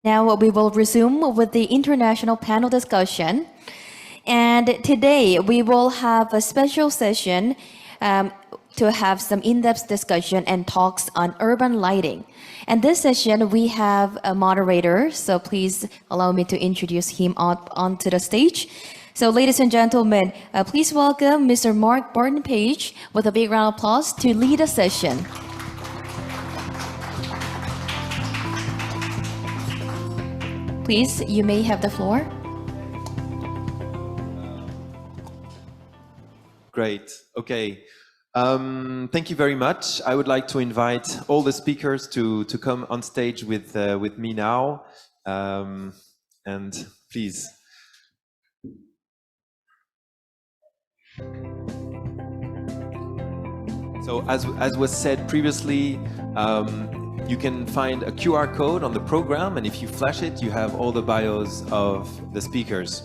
Now we will resume with the international panel discussion. And today we will have a special session to have some in-depth discussion and talks on urban lighting. And this session we have a moderator, so please allow me to introduce him onto the stage. So ladies and gentlemen, please welcome Mr. Mark Barton-Page with a big round of applause to lead the session. Please, you may have the floor. Great. Okay. Thank you very much. I would like to invite all the speakers to come on stage with me now. And please. So as was said previously, you can find a QR code on the program, and if you flash it, you have all the bios of the speakers.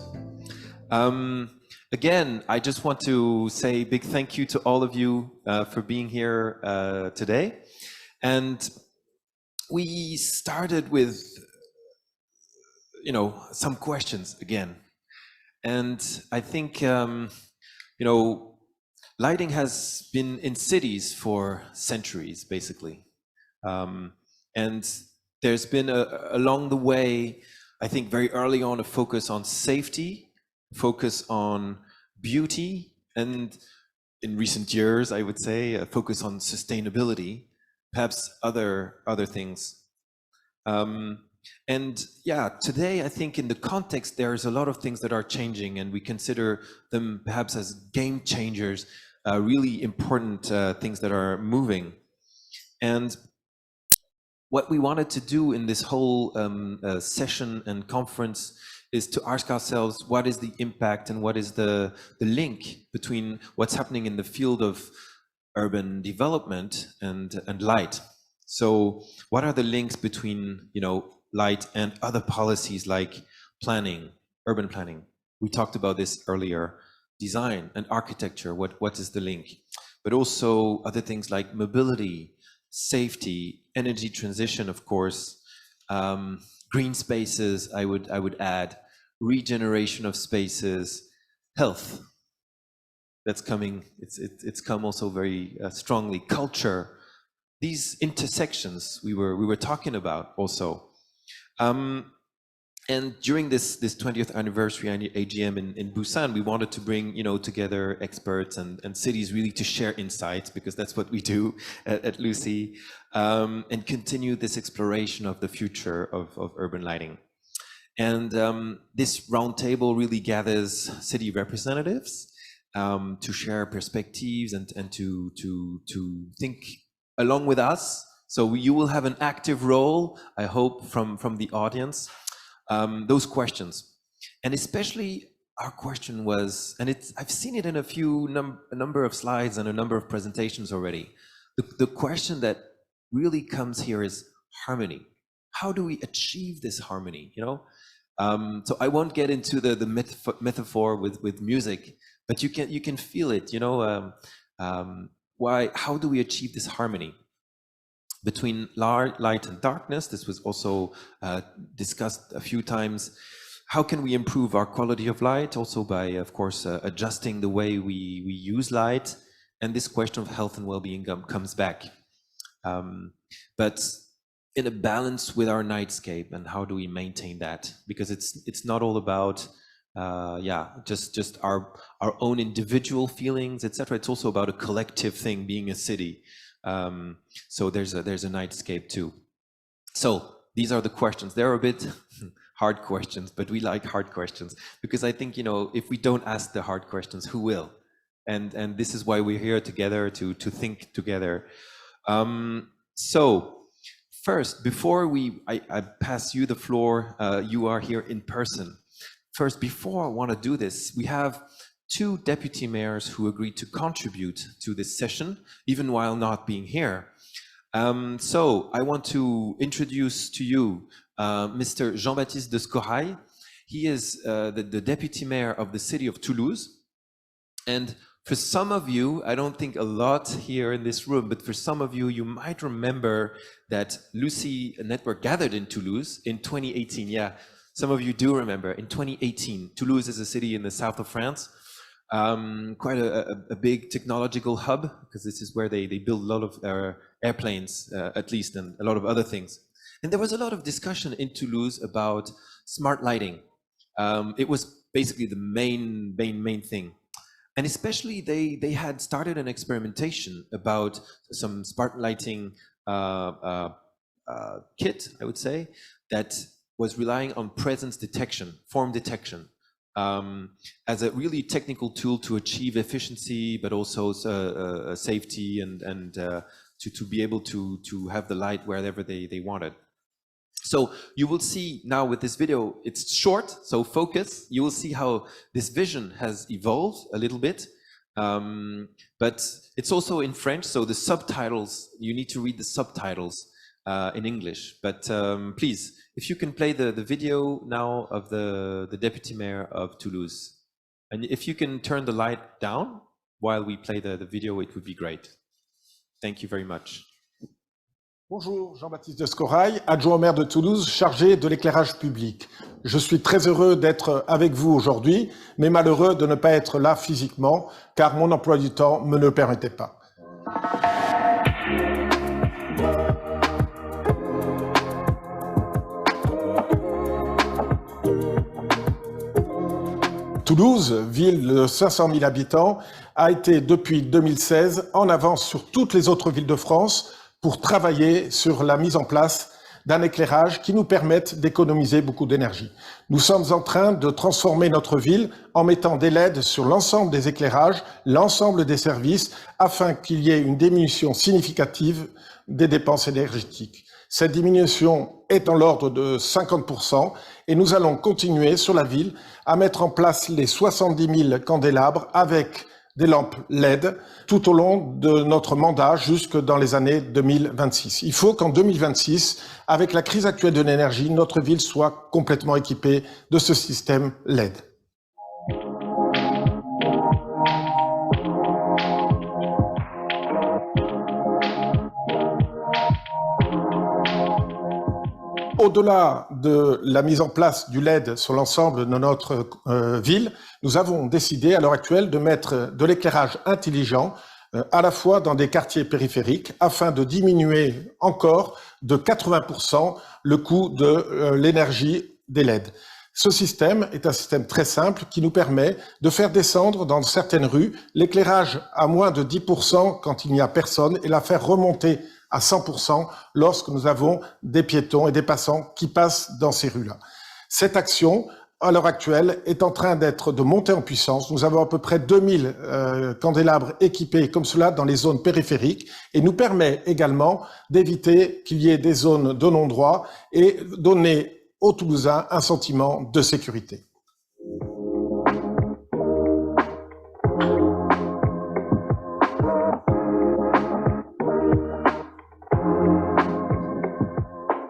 Again, I just want to say a big thank you to all of you for being here today. And we started with, some questions again. And I think, lighting has been in cities for centuries, basically. And there's been along the way, I think very early on, a focus on safety, focus on beauty, and in recent years, I would say, a focus on sustainability, perhaps other things. And yeah, today I think in the context there's a lot of things that are changing, and we consider them perhaps as game changers, really important things that are moving. And what we wanted to do in this whole session and conference is to ask ourselves, what is the impact and what is the link between what's happening in the field of urban development and light? So what are the links between, light and other policies like planning, urban planning? We talked about this earlier, design and architecture, what is the link? But also other things like mobility, safety, energy transition, of course, green spaces, I would add, regeneration of spaces, health. That's coming. It's come also very strongly. Culture, these intersections we were talking about also. And during this 20th anniversary AGM in Busan, we wanted to bring together experts and cities really to share insights, because that's what we do at Lucy, and continue this exploration of the future of urban lighting. And this roundtable really gathers city representatives to share perspectives and to think along with us. So you will have an active role, I hope, from the audience. Those questions, and especially our question was, and I've seen it in a number of slides and a number of presentations already. The question that really comes here is harmony. How do we achieve this harmony? So I won't get into the metaphor with music, but you can feel it. How do we achieve this harmony between light and darkness? This was also discussed a few times. How can we improve our quality of light? Also by, of course, adjusting the way we use light. And this question of health and well-being comes back. But in a balance with our nightscape, and how do we maintain that? Because it's not all about just our own individual feelings, etc. It's also about a collective thing, being a city. So there's a nightscape too. So these are the questions. They're a bit hard questions, but we like hard questions, because I think, if we don't ask the hard questions, who will? And this is why we're here together to think together. So first, before I pass you the floor, you are here in person. First, before I want to do this, we have two deputy mayors who agreed to contribute to this session, even while not being here. So I want to introduce to you Mr. Jean-Baptiste de Scorraille. He is the deputy mayor of the city of Toulouse. And For some of you, I don't think a lot here in this room, but for some of you, you might remember that Lucy Network gathered in Toulouse in 2018. Yeah, some of you do remember. In 2018, Toulouse is a city in the south of France, quite a big technological hub, because this is where they build a lot of airplanes, at least, and a lot of other things. And there was a lot of discussion in Toulouse about smart lighting. It was basically the main thing. And especially they had started an experimentation about some smart lighting kit, I would say, that was relying on presence detection, form detection, as a really technical tool to achieve efficiency, but also safety and to be able to have the light wherever they wanted. So you will see now with this video, it's short, so focus. You will see how this vision has evolved a little bit, but it's also in French, so the subtitles, you need to read the subtitles in English. But please, if you can play the video now of the Deputy Mayor of Toulouse. And if you can turn the light down while we play the video, it would be great. Thank you very much. Bonjour, Jean-Baptiste de Scorraille, adjoint au maire de Toulouse, chargé de l'éclairage public. Je suis très heureux d'être avec vous aujourd'hui, mais malheureux de ne pas être là physiquement, car mon emploi du temps me le permettait pas. Toulouse, ville de 500 000 habitants, a été depuis 2016 en avance sur toutes les autres villes de France pour travailler sur la mise en place d'un éclairage qui nous permette d'économiser beaucoup d'énergie. Nous sommes en train de transformer notre ville en mettant des LED sur l'ensemble des éclairages, l'ensemble des services, afin qu'il y ait une diminution significative des dépenses énergétiques. Cette diminution est dans l'ordre de 50% et nous allons continuer sur la ville à mettre en place les 70 000 candélabres avec des lampes LED tout au long de notre mandat jusque dans les années 2026. Il faut qu'en 2026, avec la crise actuelle de l'énergie, notre ville soit complètement équipée de ce système LED. Au-delà de la mise en place du LED sur l'ensemble de notre ville, nous avons décidé à l'heure actuelle de mettre de l'éclairage intelligent à la fois dans des quartiers périphériques afin de diminuer encore de 80% le coût de l'énergie des LED. Ce système est un système très simple qui nous permet de faire descendre dans certaines rues l'éclairage à moins de 10% quand il n'y a personne et la faire remonter à 100% lorsque nous avons des piétons et des passants qui passent dans ces rues-là. Cette action, à l'heure actuelle, est en train de monter en puissance. Nous avons à peu près 2000 candélabres équipés comme cela dans les zones périphériques et nous permet également d'éviter qu'il y ait des zones de non-droit et donner aux Toulousains un sentiment de sécurité.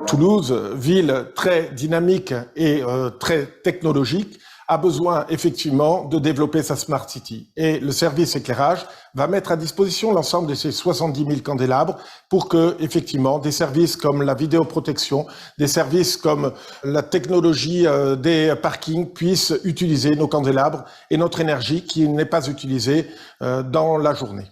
Toulouse, ville très dynamique et très technologique, a besoin effectivement de développer sa Smart City. Et le service éclairage va mettre à disposition l'ensemble de ces 70 000 candélabres pour que, effectivement, des services comme la vidéoprotection, des services comme la technologie des parkings puissent utiliser nos candélabres et notre énergie qui n'est pas utilisée dans la journée.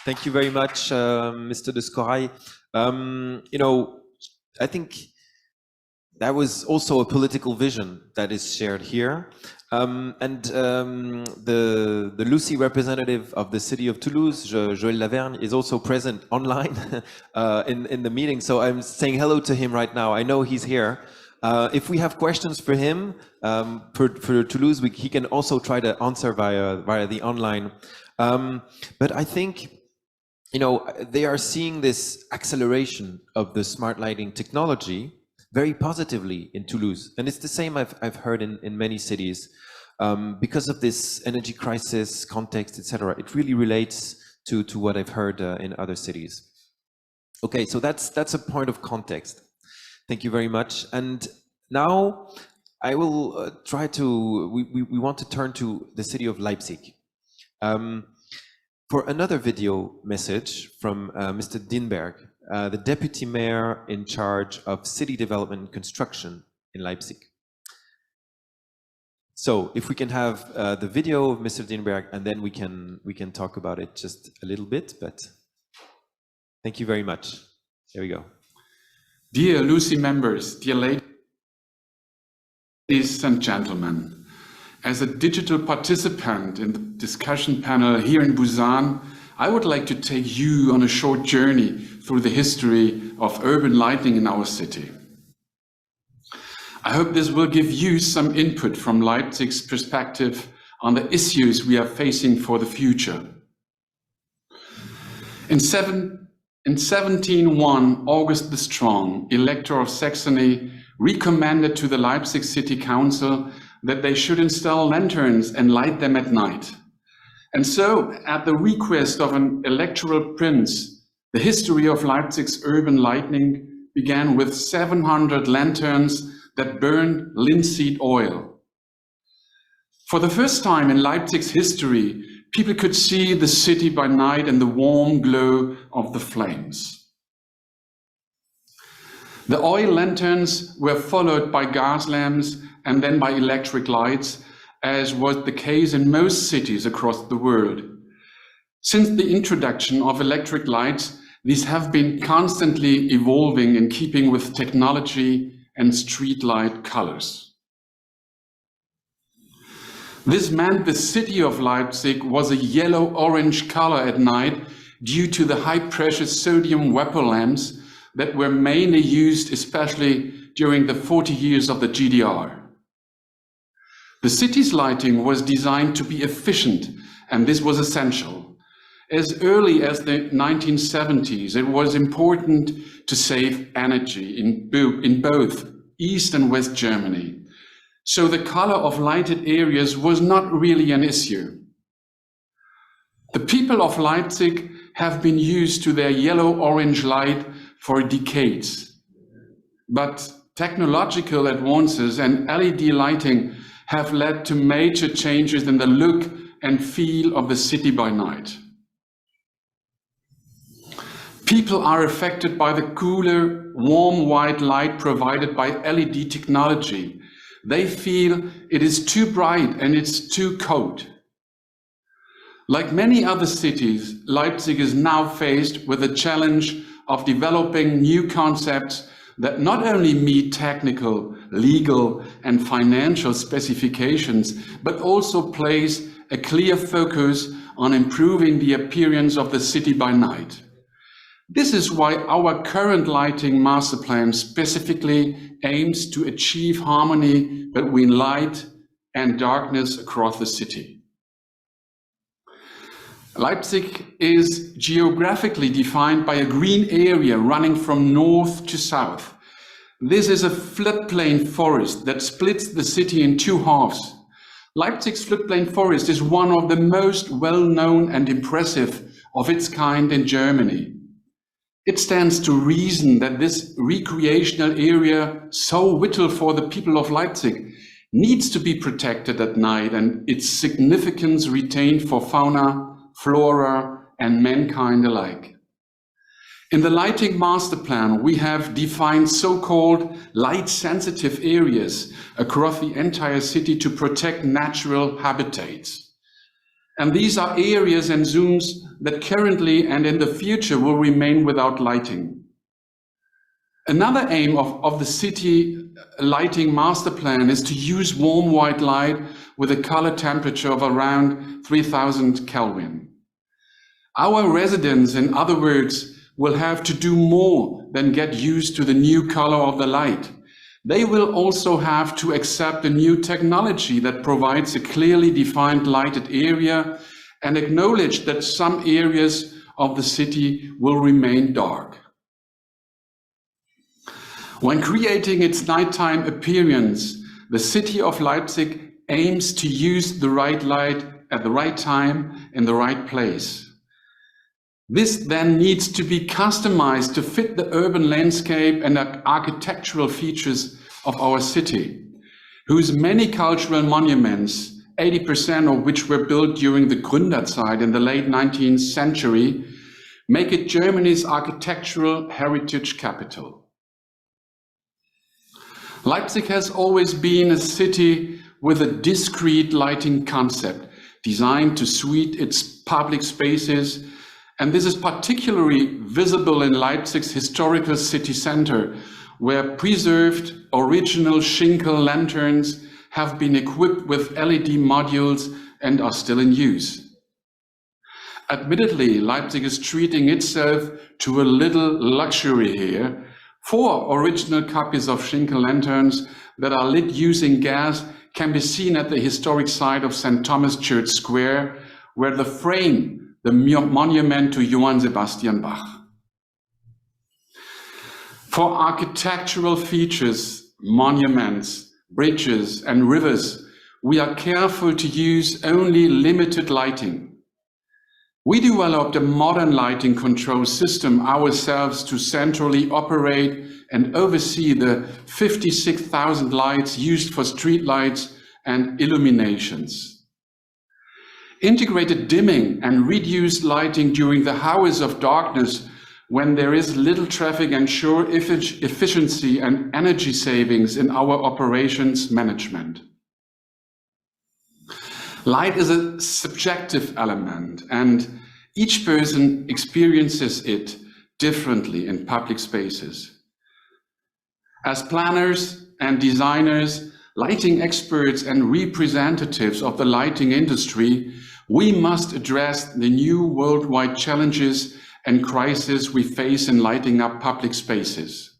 Thank you very much, Mr. de Scorraille. You know, I think that was also a political vision that is shared here. The Lucy representative of the city of Toulouse, Joël Lavergne, is also present online in the meeting. So I'm saying hello to him right now. I know he's here. If we have questions for him, for Toulouse, he can also try to answer via the online. But I think, you know, they are seeing this acceleration of the smart lighting technology very positively in Toulouse. And it's the same I've heard in many cities. because of this energy crisis context, etc. It really relates to what I've heard in other cities. Okay, so that's a point of context. Thank you very much. And now I will try to, we want to turn to the city of Leipzig for another video message from Mr. Dienberg, the deputy mayor in charge of city development and construction in Leipzig. So if we can have the video of Mr. Dienberg, and then we can talk about it just a little bit, but thank you very much. Here we go. Dear Lucy members, dear ladies and gentlemen, as a digital participant in the discussion panel here in Busan, I would like to take you on a short journey through the history of urban lighting in our city. I hope this will give you some input from Leipzig's perspective on the issues we are facing for the future. In 1701, August the Strong, Elector of Saxony, recommended to the Leipzig City Council that they should install lanterns and light them at night. And so, at the request of an electoral prince, the history of Leipzig's urban lighting began with 700 lanterns that burned linseed oil. For the first time in Leipzig's history, people could see the city by night in the warm glow of the flames. The oil lanterns were followed by gas lamps and then by electric lights, as was the case in most cities across the world. Since the introduction of electric lights, these have been constantly evolving in keeping with technology and streetlight colors. This meant the city of Leipzig was a yellow-orange color at night due to the high-pressure sodium vapor lamps that were mainly used especially during the 40 years of the GDR. The city's lighting was designed to be efficient, and this was essential. As early as the 1970s, it was important to save energy in both East and West Germany. So the color of lighted areas was not really an issue. The people of Leipzig have been used to their yellow-orange light for decades. But technological advances and LED lighting have led to major changes in the look and feel of the city by night. People are affected by the cooler, warm white light provided by LED technology. They feel it is too bright and it's too cold. Like many other cities, Leipzig is now faced with the challenge of developing new concepts that not only meet technical, legal, and financial specifications, but also place a clear focus on improving the appearance of the city by night. This is why our current lighting master plan specifically aims to achieve harmony between light and darkness across the city. Leipzig is geographically defined by a green area running from north to south. This is a floodplain forest that splits the city in two halves. Leipzig's floodplain forest is one of the most well-known and impressive of its kind in Germany. It stands to reason that this recreational area, so vital for the people of Leipzig, needs to be protected at night and its significance retained for fauna, flora, and mankind alike. In the lighting master plan, we have defined so-called light-sensitive areas across the entire city to protect natural habitats. And these are areas and zones that currently and in the future will remain without lighting. Another aim of the city lighting master plan is to use warm white light with a color temperature of around 3000 Kelvin. Our residents, in other words, will have to do more than get used to the new color of the light. They will also have to accept a new technology that provides a clearly defined lighted area and acknowledge that some areas of the city will remain dark. When creating its nighttime appearance, the city of Leipzig aims to use the right light at the right time in the right place. This then needs to be customized to fit the urban landscape and architectural features of our city, whose many cultural monuments, 80% of which were built during the Gründerzeit in the late 19th century, make it Germany's architectural heritage capital. Leipzig has always been a city with a discrete lighting concept designed to suit its public spaces, and this is particularly visible in Leipzig's historical city center, where preserved original Schinkel lanterns have been equipped with LED modules and are still in use. Admittedly, Leipzig is treating itself to a little luxury here. 4 original copies of Schinkel lanterns that are lit using gas can be seen at the historic site of St. Thomas Church Square, where the frame, the monument to Johann Sebastian Bach. For architectural features, monuments, bridges, and rivers, we are careful to use only limited lighting. We developed a modern lighting control system ourselves to centrally operate and oversee the 56,000 lights used for street lights and illuminations. Integrated dimming and reduced lighting during the hours of darkness when there is little traffic ensure efficiency and energy savings in our operations management. Light is a subjective element, and each person experiences it differently in public spaces. As planners and designers, lighting experts and representatives of the lighting industry, we must address the new worldwide challenges and crises we face in lighting up public spaces.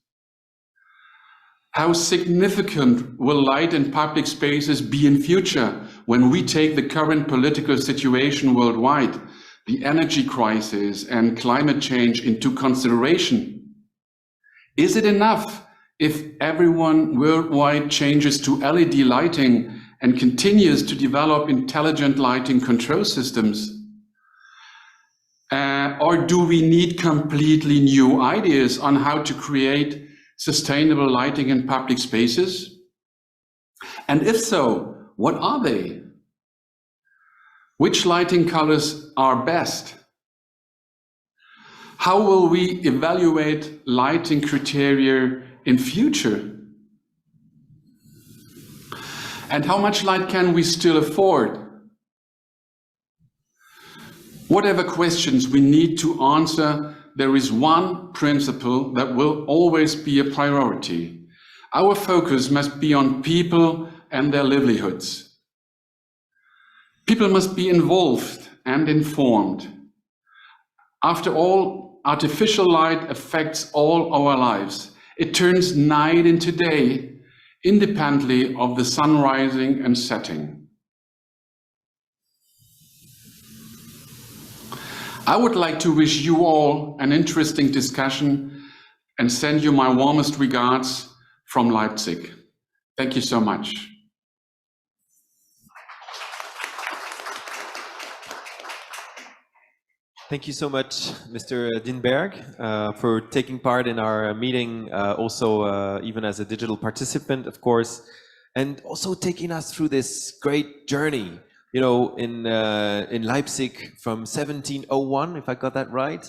How significant will light in public spaces be in future when we take the current political situation worldwide, the energy crisis and climate change into consideration? Is it enough if everyone worldwide changes to LED lighting and continues to develop intelligent lighting control systems? Or do we need completely new ideas on how to create sustainable lighting in public spaces? And if so, what are they? Which lighting colors are best? How will we evaluate lighting criteria in future? And how much light can we still afford? Whatever questions we need to answer, there is one principle that will always be a priority. Our focus must be on people and their livelihoods. People must be involved and informed. After all, artificial light affects all our lives. It turns night into day, independently of the sun rising and setting. I would like to wish you all an interesting discussion and send you my warmest regards from Leipzig. Thank you so much. Thank you so much, Mr. Dienberg, for taking part in our meeting, also even as a digital participant, of course, and also taking us through this great journey, you know, in Leipzig from 1701, if I got that right,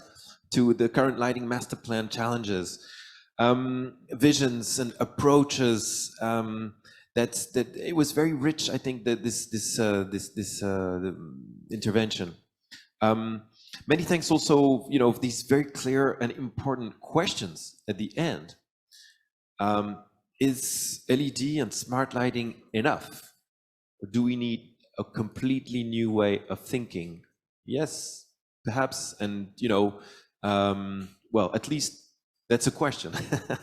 to the current lighting master plan challenges, visions and approaches. That it was very rich. I think that this intervention. Many thanks also, you know, these very clear and important questions at the end. Is LED and smart lighting enough? Or do we need a completely new way of thinking? Yes, perhaps, and you know, well, at least that's a question.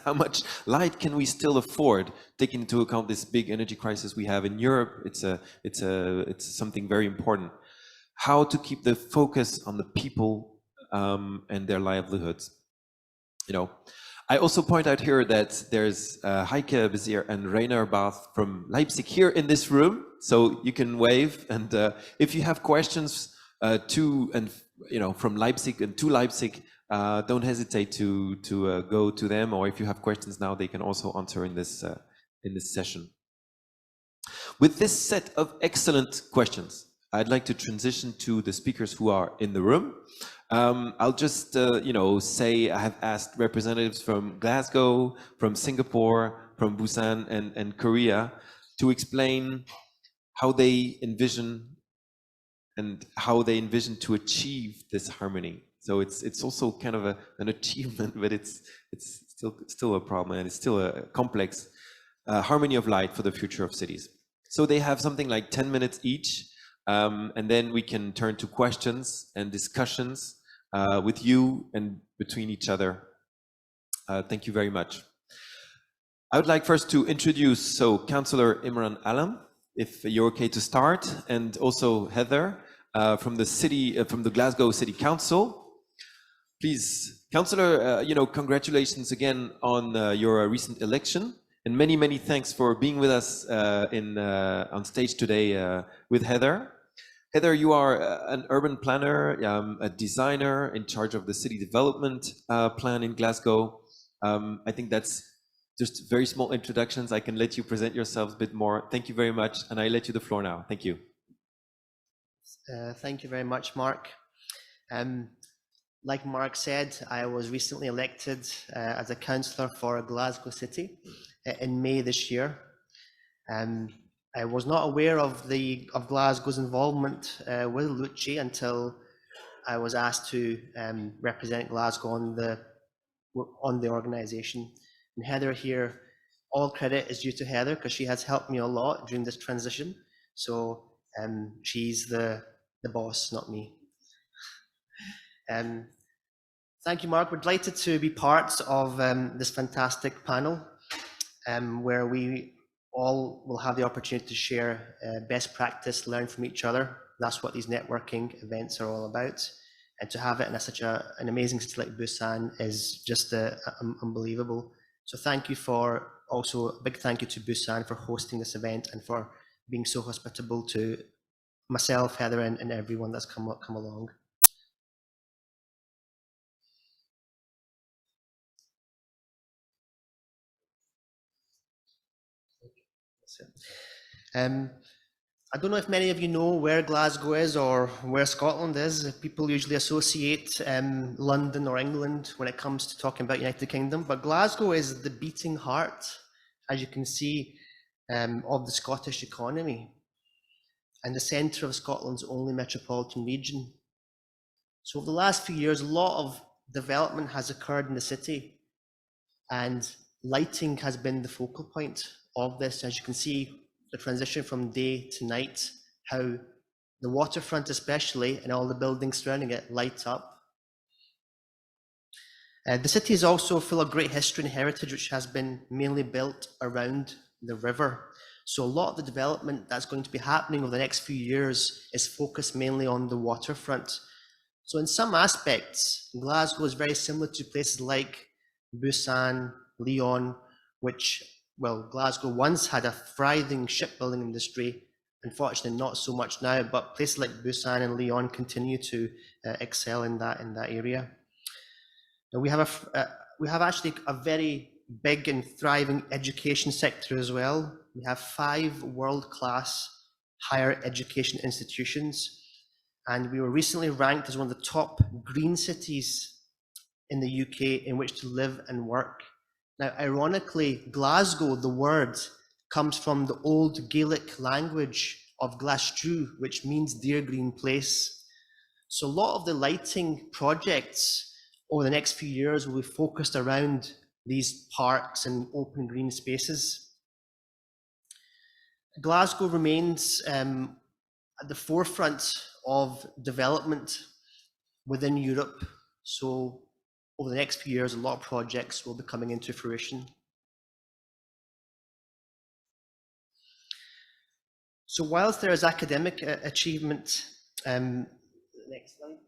How much light can we still afford, taking into account this big energy crisis we have in Europe? It's something very important. How to keep the focus on the people and their livelihoods. You know, I also point out here that there's Heike Bezier and Rainer Bath from Leipzig here in this room, so you can wave. And if you have questions from Leipzig and to Leipzig, don't hesitate to go to them. Or if you have questions now, they can also answer in this session. With this set of excellent questions, I'd like to transition to the speakers who are in the room. I'll just, say I have asked representatives from Glasgow, from Singapore, from Busan and Korea to explain how they envision to achieve this harmony. So it's also kind of an achievement, but it's still a problem, and it's still a complex harmony of light for the future of cities. So they have something like 10 minutes each, and then we can turn to questions and discussions with you and between each other. Thank you very much. I would like first to introduce Councillor Imran Alam, if you're okay to start, and also Heather from the Glasgow City Council. Please, Councillor, congratulations again on your recent election. And many, many thanks for being with us on stage today with Heather. Heather, you are an urban planner, a designer in charge of the city development plan in Glasgow. I think that's just very small introductions. I can let you present yourselves a bit more. Thank you very much, and I let you the floor now. Thank you. Thank you very much, Mark. Like Mark said, I was recently elected as a councillor for Glasgow City in May this year. I was not aware of Glasgow's involvement with Luce until I was asked to represent Glasgow on the organisation. And Heather here, all credit is due to Heather because she has helped me a lot during this transition. So she's the boss, not me. Thank you, Mark. We're delighted to be part of this fantastic panel where we all will have the opportunity to share best practice, learn from each other. That's what these networking events are all about. And to have it in such an amazing city like Busan is just unbelievable. So thank you also a big thank you to Busan for hosting this event and for being so hospitable to myself, Heather, and everyone that's come along. I don't know if many of you know where Glasgow is or where Scotland is. People usually associate London or England when it comes to talking about United Kingdom, but Glasgow is the beating heart, as you can see, of the Scottish economy and the centre of Scotland's only metropolitan region. So over the last few years, a lot of development has occurred in the city, and lighting has been the focal point of this. As you can see, the transition from day to night, how the waterfront especially and all the buildings surrounding it light up. The city is also full of great history and heritage, which has been mainly built around the river. So a lot of the development that's going to be happening over the next few years is focused mainly on the waterfront. So in some aspects, Glasgow is very similar to places like Busan, Lyon, which, well, Glasgow once had a thriving shipbuilding industry, unfortunately not so much now, but places like Busan and Lyon continue to excel in that area. Now we have actually a very big and thriving education sector as well. We have 5 world-class higher education institutions, and we were recently ranked as one of the top green cities in the UK in which to live and work. Now, ironically, Glasgow, the word, comes from the old Gaelic language of Glastru, which means dear green place. So a lot of the lighting projects over the next few years will be focused around these parks and open green spaces. Glasgow remains at the forefront of development within Europe. So over the next few years, a lot of projects will be coming into fruition. So whilst there is academic achievement, next slide.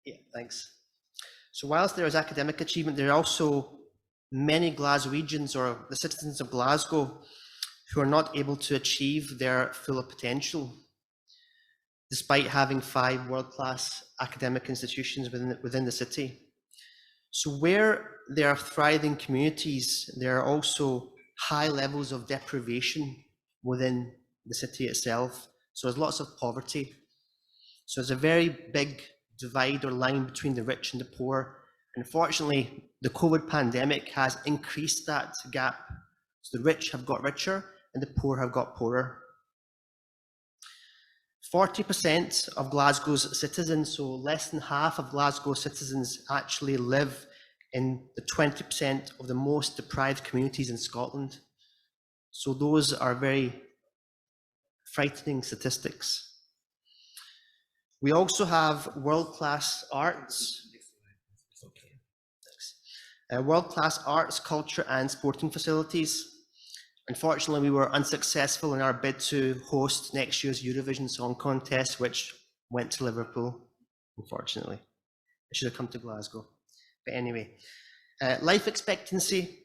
Yeah, thanks. So whilst there is academic achievement, there are also many Glaswegians or the citizens of Glasgow who are not able to achieve their full potential, despite having 5 world-class academic institutions within the city. So where there are thriving communities, there are also high levels of deprivation within the city itself. So there's lots of poverty. So there's a very big divide or line between the rich and the poor. Unfortunately, the COVID pandemic has increased that gap. So the rich have got richer and the poor have got poorer. 40% of Glasgow's citizens, so less than half of Glasgow's citizens, actually live in the 20% of the most deprived communities in Scotland. So those are very frightening statistics. We also have world-class arts. World-class arts, culture and sporting facilities. Unfortunately, we were unsuccessful in our bid to host next year's Eurovision Song Contest, which went to Liverpool, unfortunately. It should have come to Glasgow. But anyway, life expectancy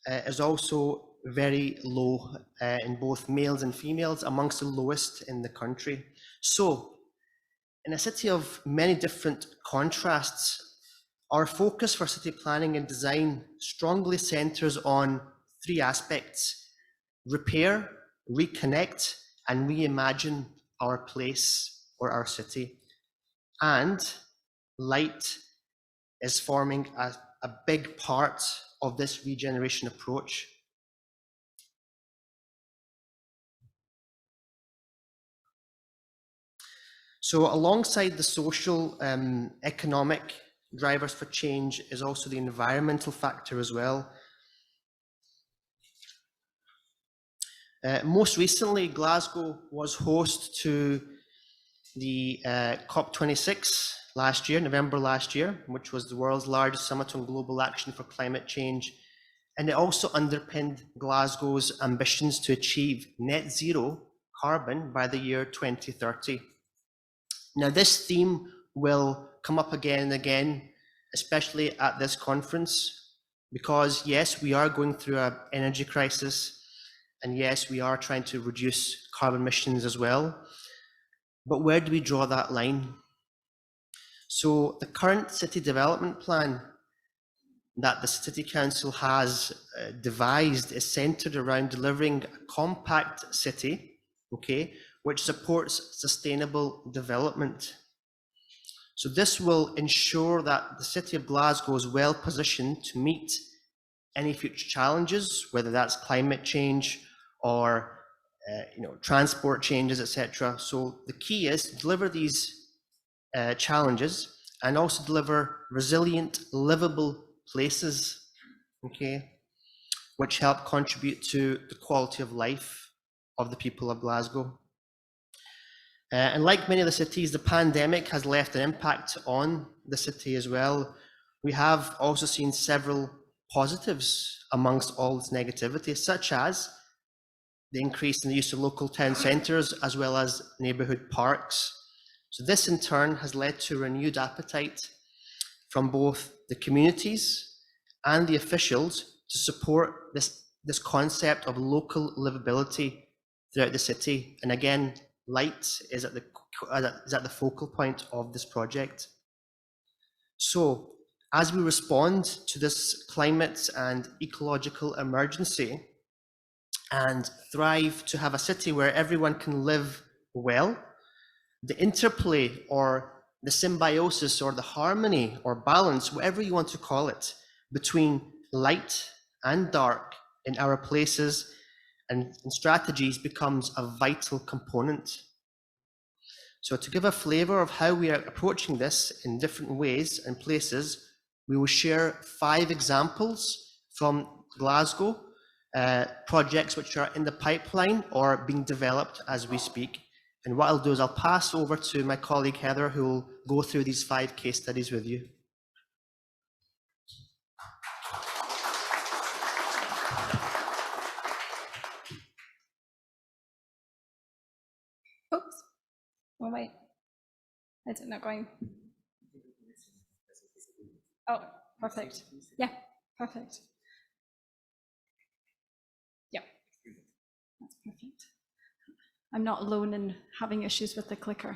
is also very low in both males and females, amongst the lowest in the country. So, in a city of many different contrasts, our focus for city planning and design strongly centres on 3 aspects: repair, reconnect, and reimagine our place or our city. And light is forming a big part of this regeneration approach. So alongside the social, economic drivers for change is also the environmental factor as well. Most recently, Glasgow was host to the COP26 last year, November last year, which was the world's largest summit on global action for climate change. And it also underpinned Glasgow's ambitions to achieve net zero carbon by the year 2030. Now, this theme will come up again and again, especially at this conference, because yes, we are going through an energy crisis, and yes, we are trying to reduce carbon emissions as well. But where do we draw that line? So the current city development plan that the City Council has devised is centred around delivering a compact city, okay, which supports sustainable development. So this will ensure that the City of Glasgow is well positioned to meet any future challenges, whether that's climate change or transport changes, etc. So the key is to deliver these challenges and also deliver resilient, livable places, okay, which help contribute to the quality of life of the people of Glasgow. And like many of the cities, the pandemic has left an impact on the city as well. We have also seen several positives amongst all this negativity, such as the increase in the use of local town centres as well as neighbourhood parks. So this in turn has led to renewed appetite from both the communities and the officials to support this concept of local livability throughout the city. And again, light is at the focal point of this project. So as we respond to this climate and ecological emergency and thrive to have a city where everyone can live well, the interplay or the symbiosis or the harmony or balance, whatever you want to call it, between light and dark in our places and strategies becomes a vital component. So to give a flavour of how we are approaching this in different ways and places, we will share 5 examples from Glasgow, projects which are in the pipeline or being developed as we speak. And what I'll do is I'll pass over to my colleague Heather, who will go through these 5 case studies with you. Oops. Oh, wait. Is it not going? Oh, perfect. Yeah, perfect. Yeah, that's perfect. I'm not alone in having issues with the clicker.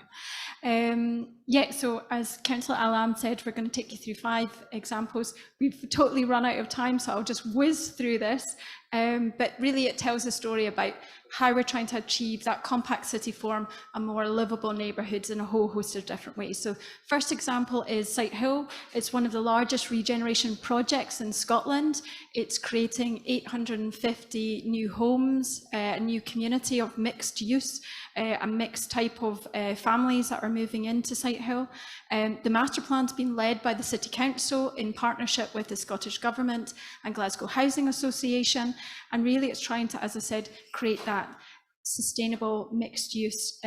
Yeah, so as Councillor Alam said, we're going to take you through 5 examples. We've totally run out of time, so I'll just whiz through this. But really it tells a story about how we're trying to achieve that compact city form and more livable neighbourhoods in a whole host of different ways. So first example is Sighthill. It's one of the largest regeneration projects in Scotland. It's creating 850 new homes, a new community of mixed use, a mixed type of families that are moving into Sighthill. The master plan's been led by the City Council in partnership with the Scottish Government and Glasgow Housing Association. And really it's trying to, as I said, create that sustainable mixed use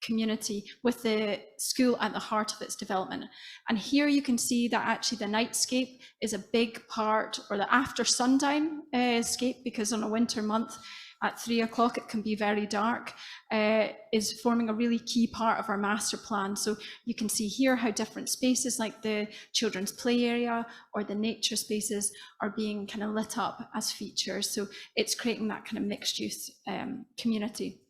community with the school at the heart of its development. And here you can see that actually the nightscape is a big part, or the after sundown scape, because on a winter month at 3 o'clock it can be very dark, is forming a really key part of our master plan. So you can see here how different spaces like the children's play area or the nature spaces are being kind of lit up as features. So it's creating that kind of mixed use community.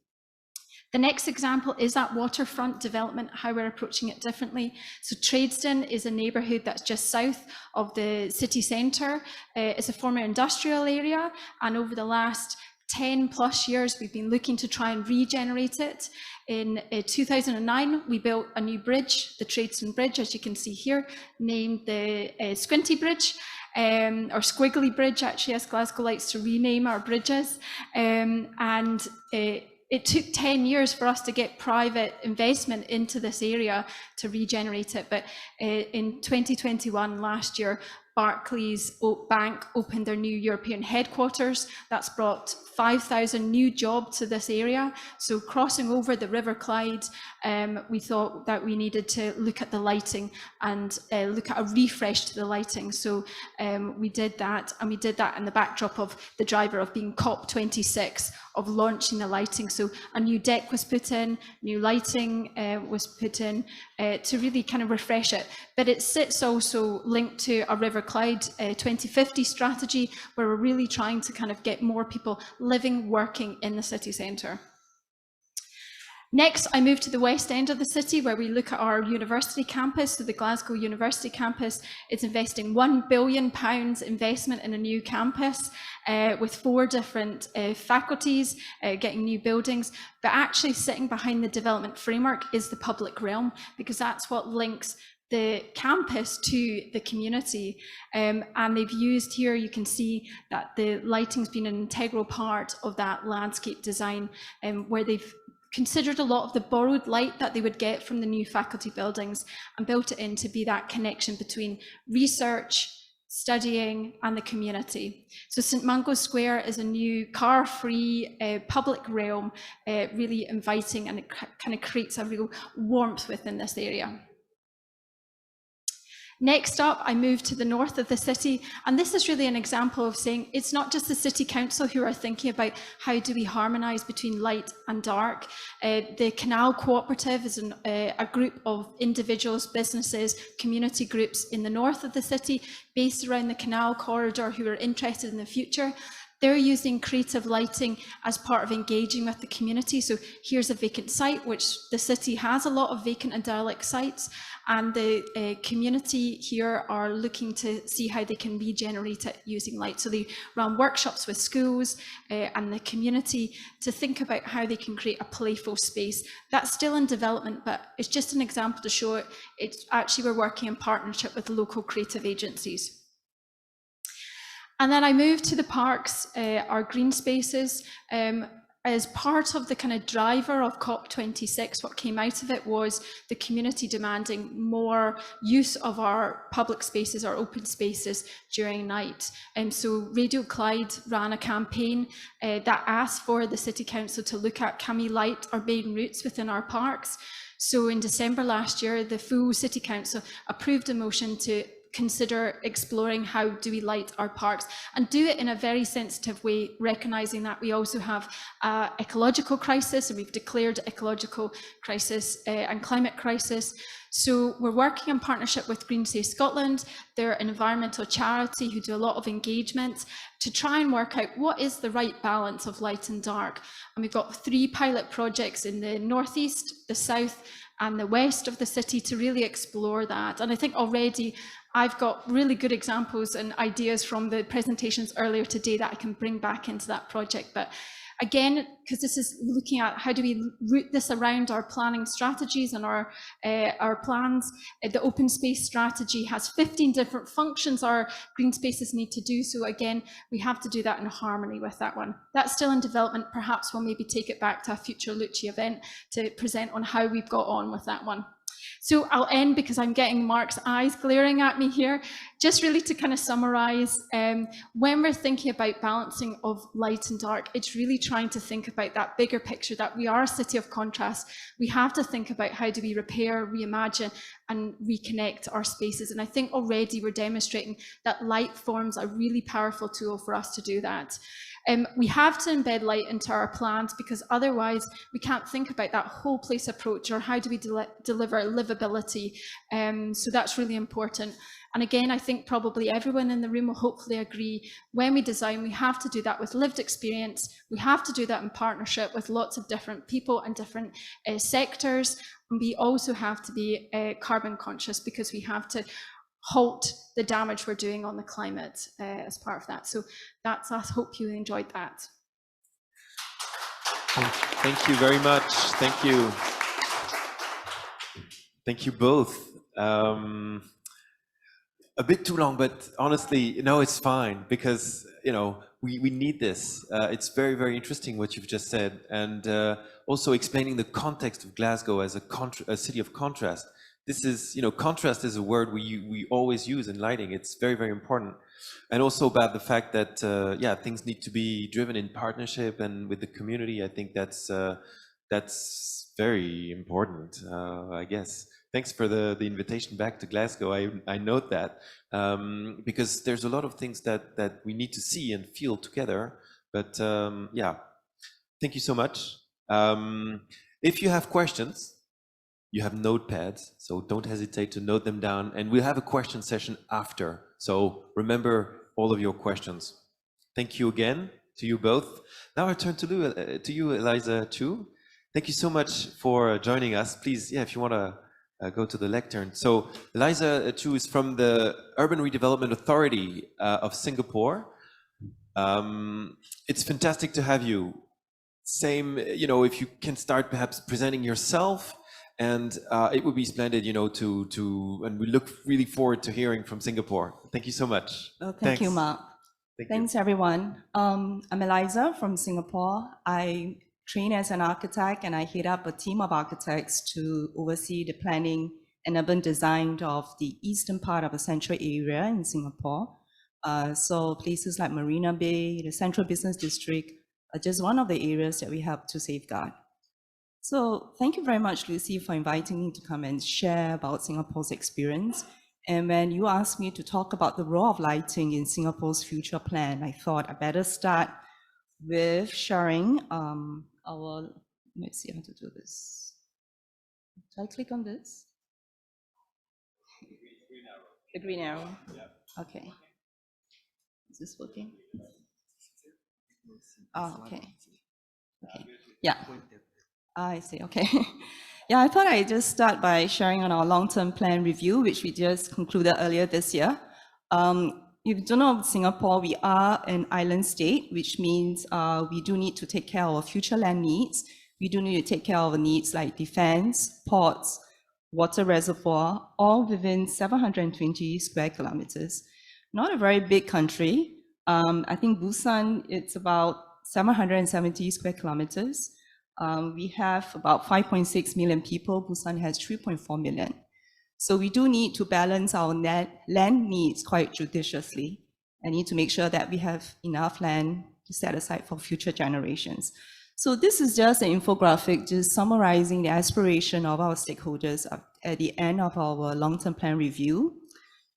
The next example is that waterfront development, how we're approaching it differently. So Tradeston is a neighbourhood that's just south of the city centre. It's a former industrial area, and over the last 10 plus years we've been looking to try and regenerate it. In 2009 we built a new bridge, the Tradeston Bridge, as you can see here, named the Squinty Bridge, or Squiggly Bridge actually, as Glasgow likes to rename our bridges. It took 10 years for us to get private investment into this area to regenerate it, but in 2021, last year, Barclays Bank opened their new European headquarters. That's brought 5,000 new jobs to this area. So crossing over the River Clyde, we thought that we needed to look at the lighting and look at a refresh to the lighting. So we did that, and we did that in the backdrop of the driver of being COP26, of launching the lighting. So a new deck was put in, new lighting was put in to really kind of refresh it. But it sits also linked to a River Clyde 2050 strategy, where we're really trying to kind of get more people living, working in the city centre. Next, I move to the west end of the city, where we look at our university campus. So the Glasgow University campus is investing £1 billion investment in a new campus with 4 different faculties, getting new buildings. But actually sitting behind the development framework is the public realm, because that's what links the campus to the community. And they've used here, you can see that the lighting's been an integral part of that landscape design, where they've considered a lot of the borrowed light that they would get from the new faculty buildings and built it in to be that connection between research, studying and the community. So St Mungo Square is a new car-free public realm, really inviting, and it kind of creates a real warmth within this area. Next up, I move to the north of the city, and this is really an example of saying it's not just the City Council who are thinking about how do we harmonise between light and dark. The Canal Cooperative is a group of individuals, businesses, community groups in the north of the city, based around the canal corridor, who are interested in the future. They're using creative lighting as part of engaging with the community. So here's a vacant site, which the city has a lot of vacant and derelict sites, and the community here are looking to see how they can regenerate it using light. So they run workshops with schools and the community to think about how they can create a playful space. That's still in development, but it's just an example to show it. It's actually, we're working in partnership with local creative agencies. And then I moved to the parks, our green spaces. As part of the kind of driver of COP26, what came out of it was the community demanding more use of our public spaces, our open spaces during night. And so Radio Clyde ran a campaign that asked for the City Council to look at, can we light our main routes within our parks? So in December last year, the full City Council approved a motion to consider exploring how do we light our parks, and do it in a very sensitive way, recognizing that we also have ecological crisis, and we've declared ecological crisis and climate crisis. So we're working in partnership with Green Say Scotland. They're an environmental charity who do a lot of engagement to try and work out what is the right balance of light and dark. And we've got 3 pilot projects in the northeast, the south, and the west of the city to really explore that. And I think already I've got really good examples and ideas from the presentations earlier today that I can bring back into that project. But again, because this is looking at how do we root this around our planning strategies and our plans. The open space strategy has 15 different functions our green spaces need to do. So again, we have to do that in harmony with that one. That's still in development. Perhaps we'll maybe take it back to a future Lucci event to present on how we've got on with that one. So I'll end because I'm getting Mark's eyes glaring at me here. Just really to kind of summarize, when we're thinking about balancing of light and dark, it's really trying to think about that bigger picture that we are a city of contrast. We have to think about how do we repair, reimagine, and reconnect our spaces. And I think already we're demonstrating that light forms a really powerful tool for us to do that. We have to embed light into our plans because otherwise we can't think about that whole place approach, or how do we deliver livability. So that's really important. And again, I think probably everyone in the room will hopefully agree, when we design, we have to do that with lived experience. We have to do that in partnership with lots of different people and different sectors. And we also have to be carbon conscious because we have to halt the damage we're doing on the climate as part of that. So that's us. Hope you enjoyed that. Thank you very much. Thank you. Thank you both. A bit too long, but honestly, no, it's fine because, you know, we need this. It's very, very interesting what you've just said, and also explaining the context of Glasgow as a city of contrast. This is, you know, contrast is a word we always use in lighting. It's very, very important. And also about the fact that, yeah, things need to be driven in partnership and with the community. I think that's very important, I guess. Thanks for the invitation back to Glasgow. I note that because there's a lot of things that we need to see and feel together. But yeah, thank you so much. If you have questions, you have notepads, so don't hesitate to note them down. And we'll have a question session after. So remember all of your questions. Thank you again to you both. Now I turn to you, Eliza, too. Thank you so much for joining us. Please, yeah, if you want to go to the lectern. So Eliza Chu is from the Urban Redevelopment Authority of Singapore. It's fantastic to have you. Same, you know, if you can start perhaps presenting yourself, and it would be splendid, you know, and we look really forward to hearing from Singapore. Thank you so much. Oh, thank you, Mark. Thanks, everyone. I'm Eliza from Singapore. I train as an architect, and I head up a team of architects to oversee the planning and urban design of the eastern part of the central area in Singapore. So places like Marina Bay, the Central Business District, are just one of the areas that we help to safeguard. So thank you very much, Lucy, for inviting me to come and share about Singapore's experience. And when you asked me to talk about the role of lighting in Singapore's future plan, I thought I better start with sharing let's see how to do this. Do I click on this? The green arrow. Yeah. Okay. Is this working? Oh, okay. Okay. Yeah. I see. Okay. Yeah, I thought I'd just start by sharing on our long-term plan review, which we just concluded earlier this year. If you don't know Singapore, we are an island state, which means we do need to take care of our future land needs. We do need to take care of the needs like defense, ports, water reservoir, all within 720 square kilometers. Not a very big country. I think Busan, it's about 770 square kilometers. We have about 5.6 million people. Busan has 3.4 million. So we do need to balance our land needs quite judiciously and need to make sure that we have enough land to set aside for future generations. So this is just an infographic just summarizing the aspiration of our stakeholders at the end of our long-term plan review.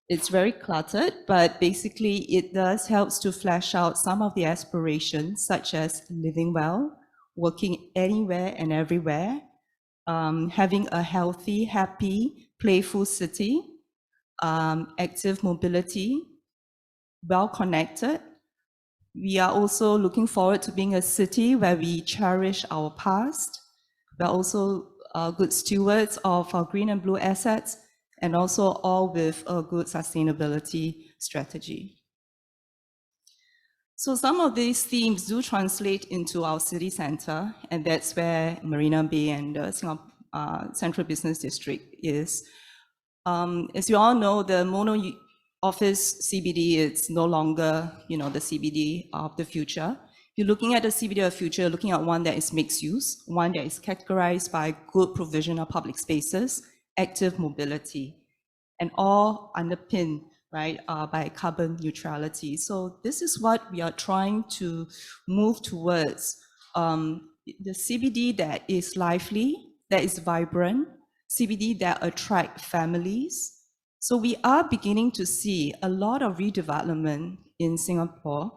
It's very cluttered, but basically it does helps to flesh out some of the aspirations, such as living well, working anywhere and everywhere, having a healthy, happy, playful city, active mobility, well-connected. We are also looking forward to being a city where we cherish our past. We're also good stewards of our green and blue assets, and also all with a good sustainability strategy. So some of these themes do translate into our city center, and that's where Marina Bay and the Singapore Central Business District is. As you all know, the mono office CBD is no longer, the CBD of the future. You're looking at the CBD of the future, looking at one that is mixed use, one that is categorized by good provision of public spaces, active mobility, and all underpinned, right, by carbon neutrality. So this is what we are trying to move towards, the CBD that is lively, that is vibrant, CBD that attract families. So we are beginning to see a lot of redevelopment in Singapore,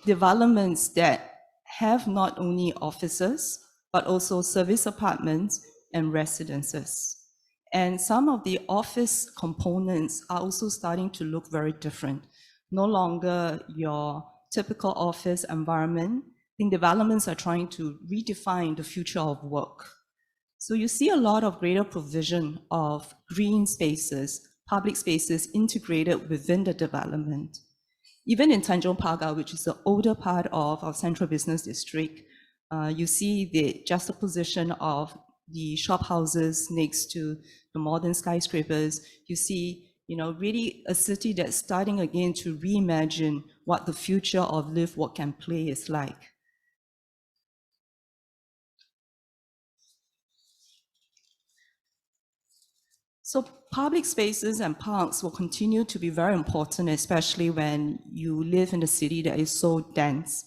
developments that have not only offices, but also service apartments and residences. And some of the office components are also starting to look very different. No longer your typical office environment. I think developments are trying to redefine the future of work. So you see a lot of greater provision of green spaces, public spaces integrated within the development. Even in Tanjong Pagar, which is the older part of our Central Business District, you see the juxtaposition of the shop houses next to the modern skyscrapers. You see, really a city that's starting again to reimagine what the future of live, work, and play is like. So public spaces and parks will continue to be very important, especially when you live in a city that is so dense.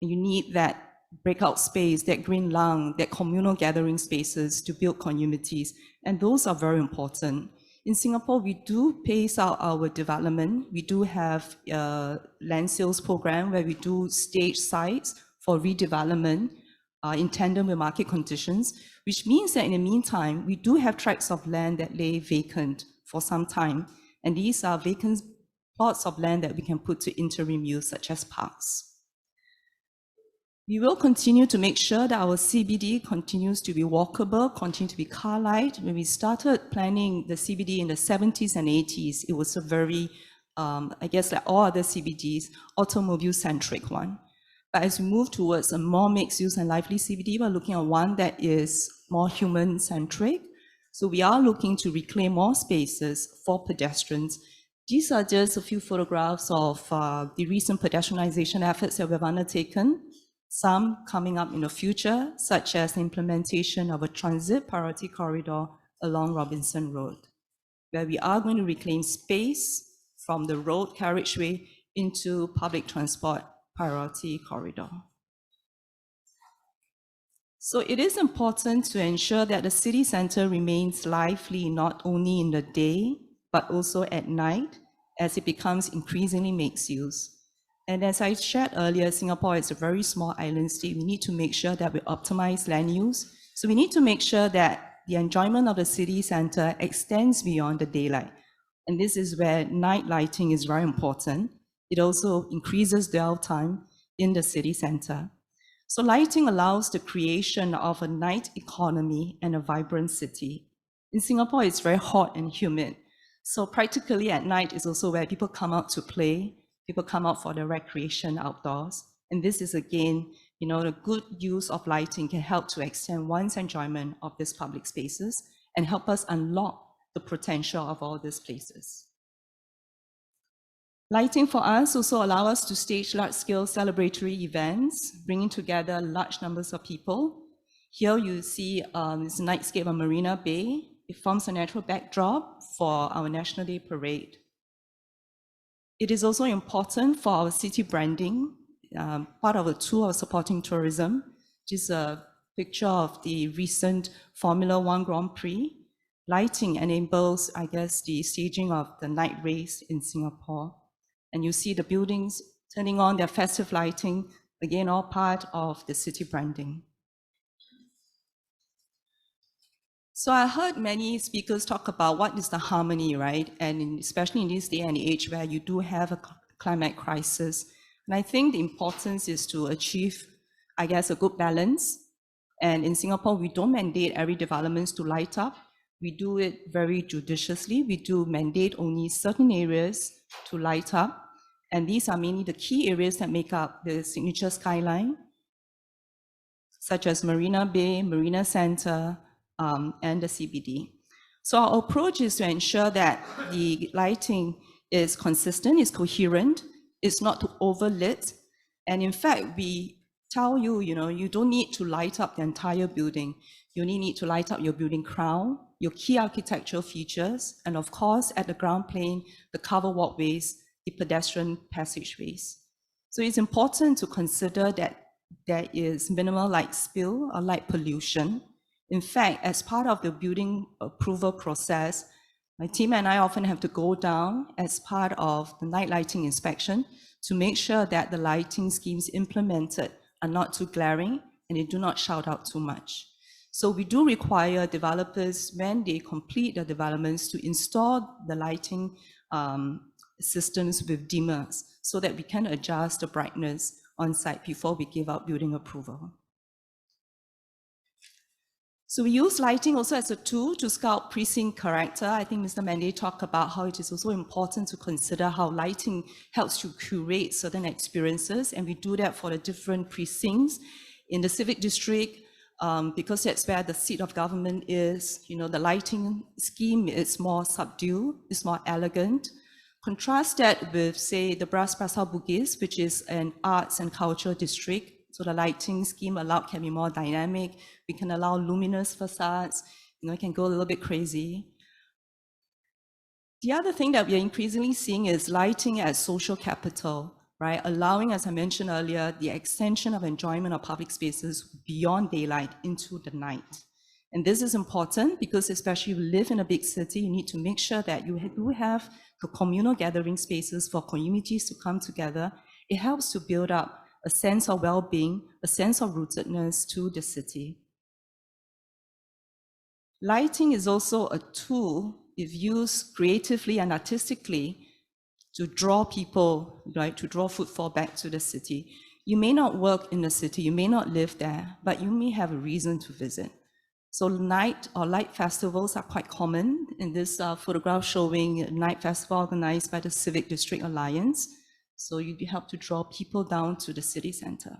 And you need that breakout space, that green lung, that communal gathering spaces to build communities. And those are very important. In Singapore, we do pace out our development. We do have a land sales program where we do stage sites for redevelopment in tandem with market conditions, which means that in the meantime, we do have tracts of land that lay vacant for some time. And these are vacant plots of land that we can put to interim use, such as parks. We will continue to make sure that our CBD continues to be walkable, continue to be car light. When we started planning the CBD in the 70s and 80s, it was a very, I guess like all other CBDs, automobile-centric one. But as we move towards a more mixed-use and lively CBD, we're looking at one that is more human-centric. So we are looking to reclaim more spaces for pedestrians. These are just a few photographs of the recent pedestrianization efforts that we've undertaken. Some coming up in the future, such as the implementation of a transit priority corridor along Robinson Road, where we are going to reclaim space from the road carriageway into public transport priority corridor. So it is important to ensure that the city center remains lively not only in the day, but also at night as it becomes increasingly mixed use. And as I shared earlier, Singapore is a very small island state. We need to make sure that we optimize land use. So we need to make sure that the enjoyment of the city center extends beyond the daylight. And this is where night lighting is very important. It also increases dwell time in the city center. So lighting allows the creation of a night economy and a vibrant city. In Singapore, it's very hot and humid. So practically at night is also where people come out to play. People come out for their recreation outdoors. And this is again, the good use of lighting can help to extend one's enjoyment of these public spaces and help us unlock the potential of all these places. Lighting for us also allows us to stage large-scale celebratory events, bringing together large numbers of people. Here you see this nightscape on Marina Bay. It forms a natural backdrop for our National Day Parade. It is also important for our city branding, part of a tool of supporting tourism, which is a picture of the recent Formula One Grand Prix, lighting enables, I guess, the staging of the night race in Singapore. And you see the buildings turning on their festive lighting, again, all part of the city branding. So I heard many speakers talk about what is the harmony, right? And especially in this day and age where you do have a climate crisis. And I think the importance is to achieve, I guess, a good balance. And in Singapore, we don't mandate every development to light up. We do it very judiciously. We do mandate only certain areas to light up. And these are mainly the key areas that make up the signature skyline, such as Marina Bay, Marina Centre, and the CBD. So our approach is to ensure that the lighting is consistent, is coherent, it's not too overlit. And in fact, we tell you, you don't need to light up the entire building. You only need to light up your building crown, your key architectural features, and of course, at the ground plane, the cover walkways, the pedestrian passageways. So it's important to consider that there is minimal light spill or light pollution. In fact, as part of the building approval process, my team and I often have to go down as part of the night lighting inspection to make sure that the lighting schemes implemented are not too glaring and they do not shout out too much. So we do require developers, when they complete the developments, to install the lighting systems with dimmers so that we can adjust the brightness on site before we give out building approval. So we use lighting also as a tool to scout precinct character. I think Mr. Mende talked about how it is also important to consider how lighting helps to curate certain experiences, and we do that for the different precincts. In the civic district, because that's where the seat of government is, the lighting scheme is more subdued, it's more elegant. Contrast that with, say, the Bras Basah Bugis, which is an arts and culture district. So the lighting scheme can be more dynamic. We can allow luminous facades, it can go a little bit crazy. The other thing that we are increasingly seeing is lighting as social capital, right? Allowing, as I mentioned earlier, the extension of enjoyment of public spaces beyond daylight into the night. And this is important because especially if you live in a big city, you need to make sure that you do have the communal gathering spaces for communities to come together. It helps to build up a sense of well-being, a sense of rootedness to the city. Lighting is also a tool, if used creatively and artistically, to draw people, right, to draw footfall back to the city. You may not work in the city, you may not live there, but you may have a reason to visit. So night or light festivals are quite common. In this photograph showing a night festival organized by the Civic District Alliance. So you help to draw people down to the city center.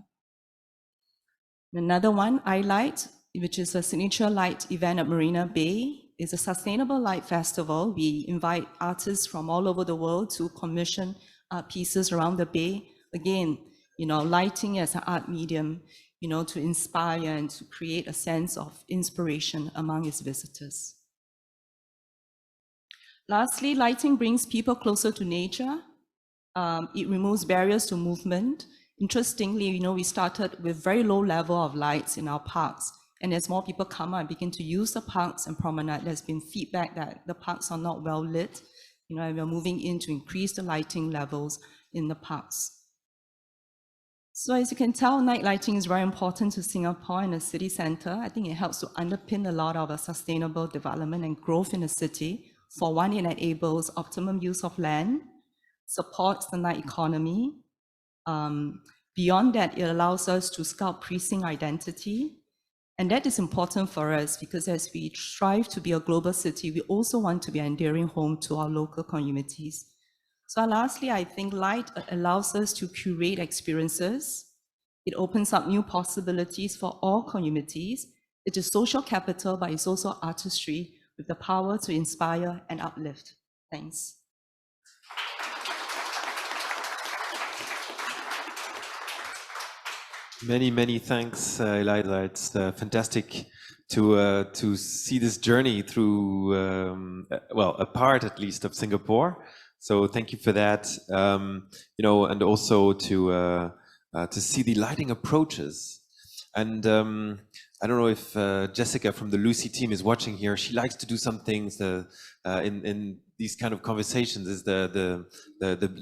Another one, iLight, which is a signature light event at Marina Bay, is a sustainable light festival. We invite artists from all over the world to commission pieces around the bay. Again, lighting as an art medium, to inspire and to create a sense of inspiration among its visitors. Lastly, lighting brings people closer to nature. It removes barriers to movement. Interestingly, we started with very low level of lights in our parks. And as more people come out and begin to use the parks and promenade, there's been feedback that the parks are not well lit. And we're moving in to increase the lighting levels in the parks. So as you can tell, night lighting is very important to Singapore and the city center. I think it helps to underpin a lot of a sustainable development and growth in the city. For one, it enables optimum use of land, supports the night economy. Beyond that, it allows us to scout precinct identity. And that is important for us because as we strive to be a global city, we also want to be an endearing home to our local communities. So lastly, I think light allows us to curate experiences. It opens up new possibilities for all communities. It is social capital, but it's also artistry with the power to inspire and uplift. Thanks. Many thanks, Eliza. It's fantastic to see this journey through, a part at least of Singapore. So thank you for that. And also to see the lighting approaches. And I don't know if Jessica from the Lucy team is watching here. She likes to do some things in these kind of conversations. Is the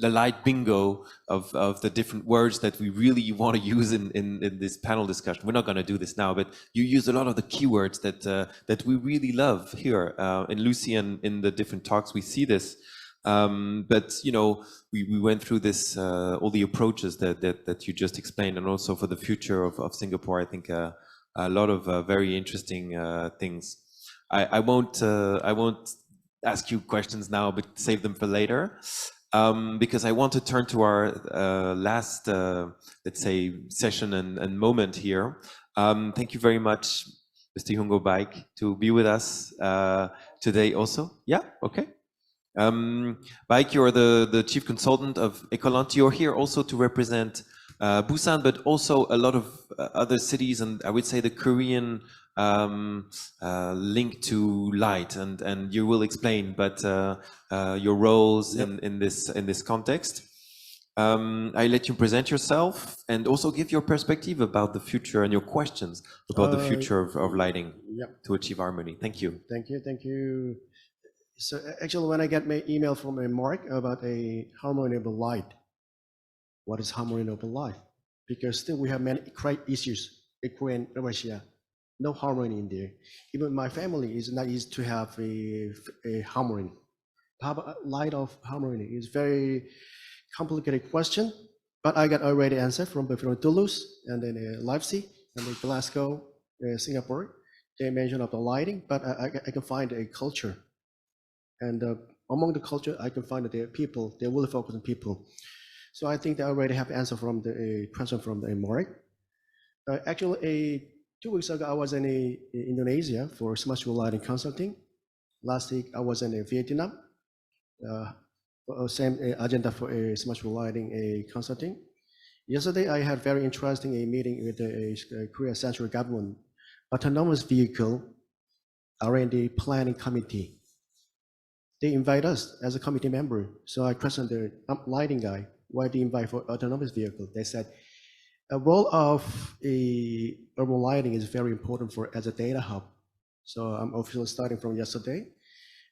light bingo of the different words that we really want to use in this panel discussion. We're not going to do this now, but you use a lot of the keywords that we really love here in Lucy and in the different talks. We see this. But you know, we went through this all the approaches that you just explained, and also for the future of Singapore. I think a lot of very interesting things. I won't ask you questions now, but save them for later, because I want to turn to our last, let's say, session and moment here. Thank you very much, Mr. Youngho Baik, to be with us today also. Yeah, okay. Baik, you're the chief consultant of ECOLANT. You're here also to represent Busan, but also a lot of other cities, and I would say the Korean link to light, and you will explain, but your roles in this context. I let you present yourself and also give your perspective about the future and your questions about the future of lighting to achieve harmony. Thank you. Thank you. So actually, when I get my email from a Mark about a harmony of light, what is harmony of life? Because still we have many issues, Ukraine, Russia, no harmony in there. Even my family is not easy to have a harmony. Light of harmony is very complicated question, but I got already answer from Toulouse and then Leipzig and then Glasgow, Singapore. They mention of the lighting, but I can find a culture. And among the culture, I can find that there are people, they're really focused on people. So I think they already have answer from the question from the Mark. Actually, 2 weeks ago, I was in Indonesia for smart street lighting consulting. Last week, I was in Vietnam. Same agenda for a smart street lighting consulting. Yesterday, I had very interesting meeting with the Korea Central Government Autonomous Vehicle R&D Planning Committee. They invite us as a committee member. So I questioned the lighting guy, why do you invite for autonomous vehicle? They said, a role of a urban lighting is very important as a data hub. So I'm officially starting from yesterday.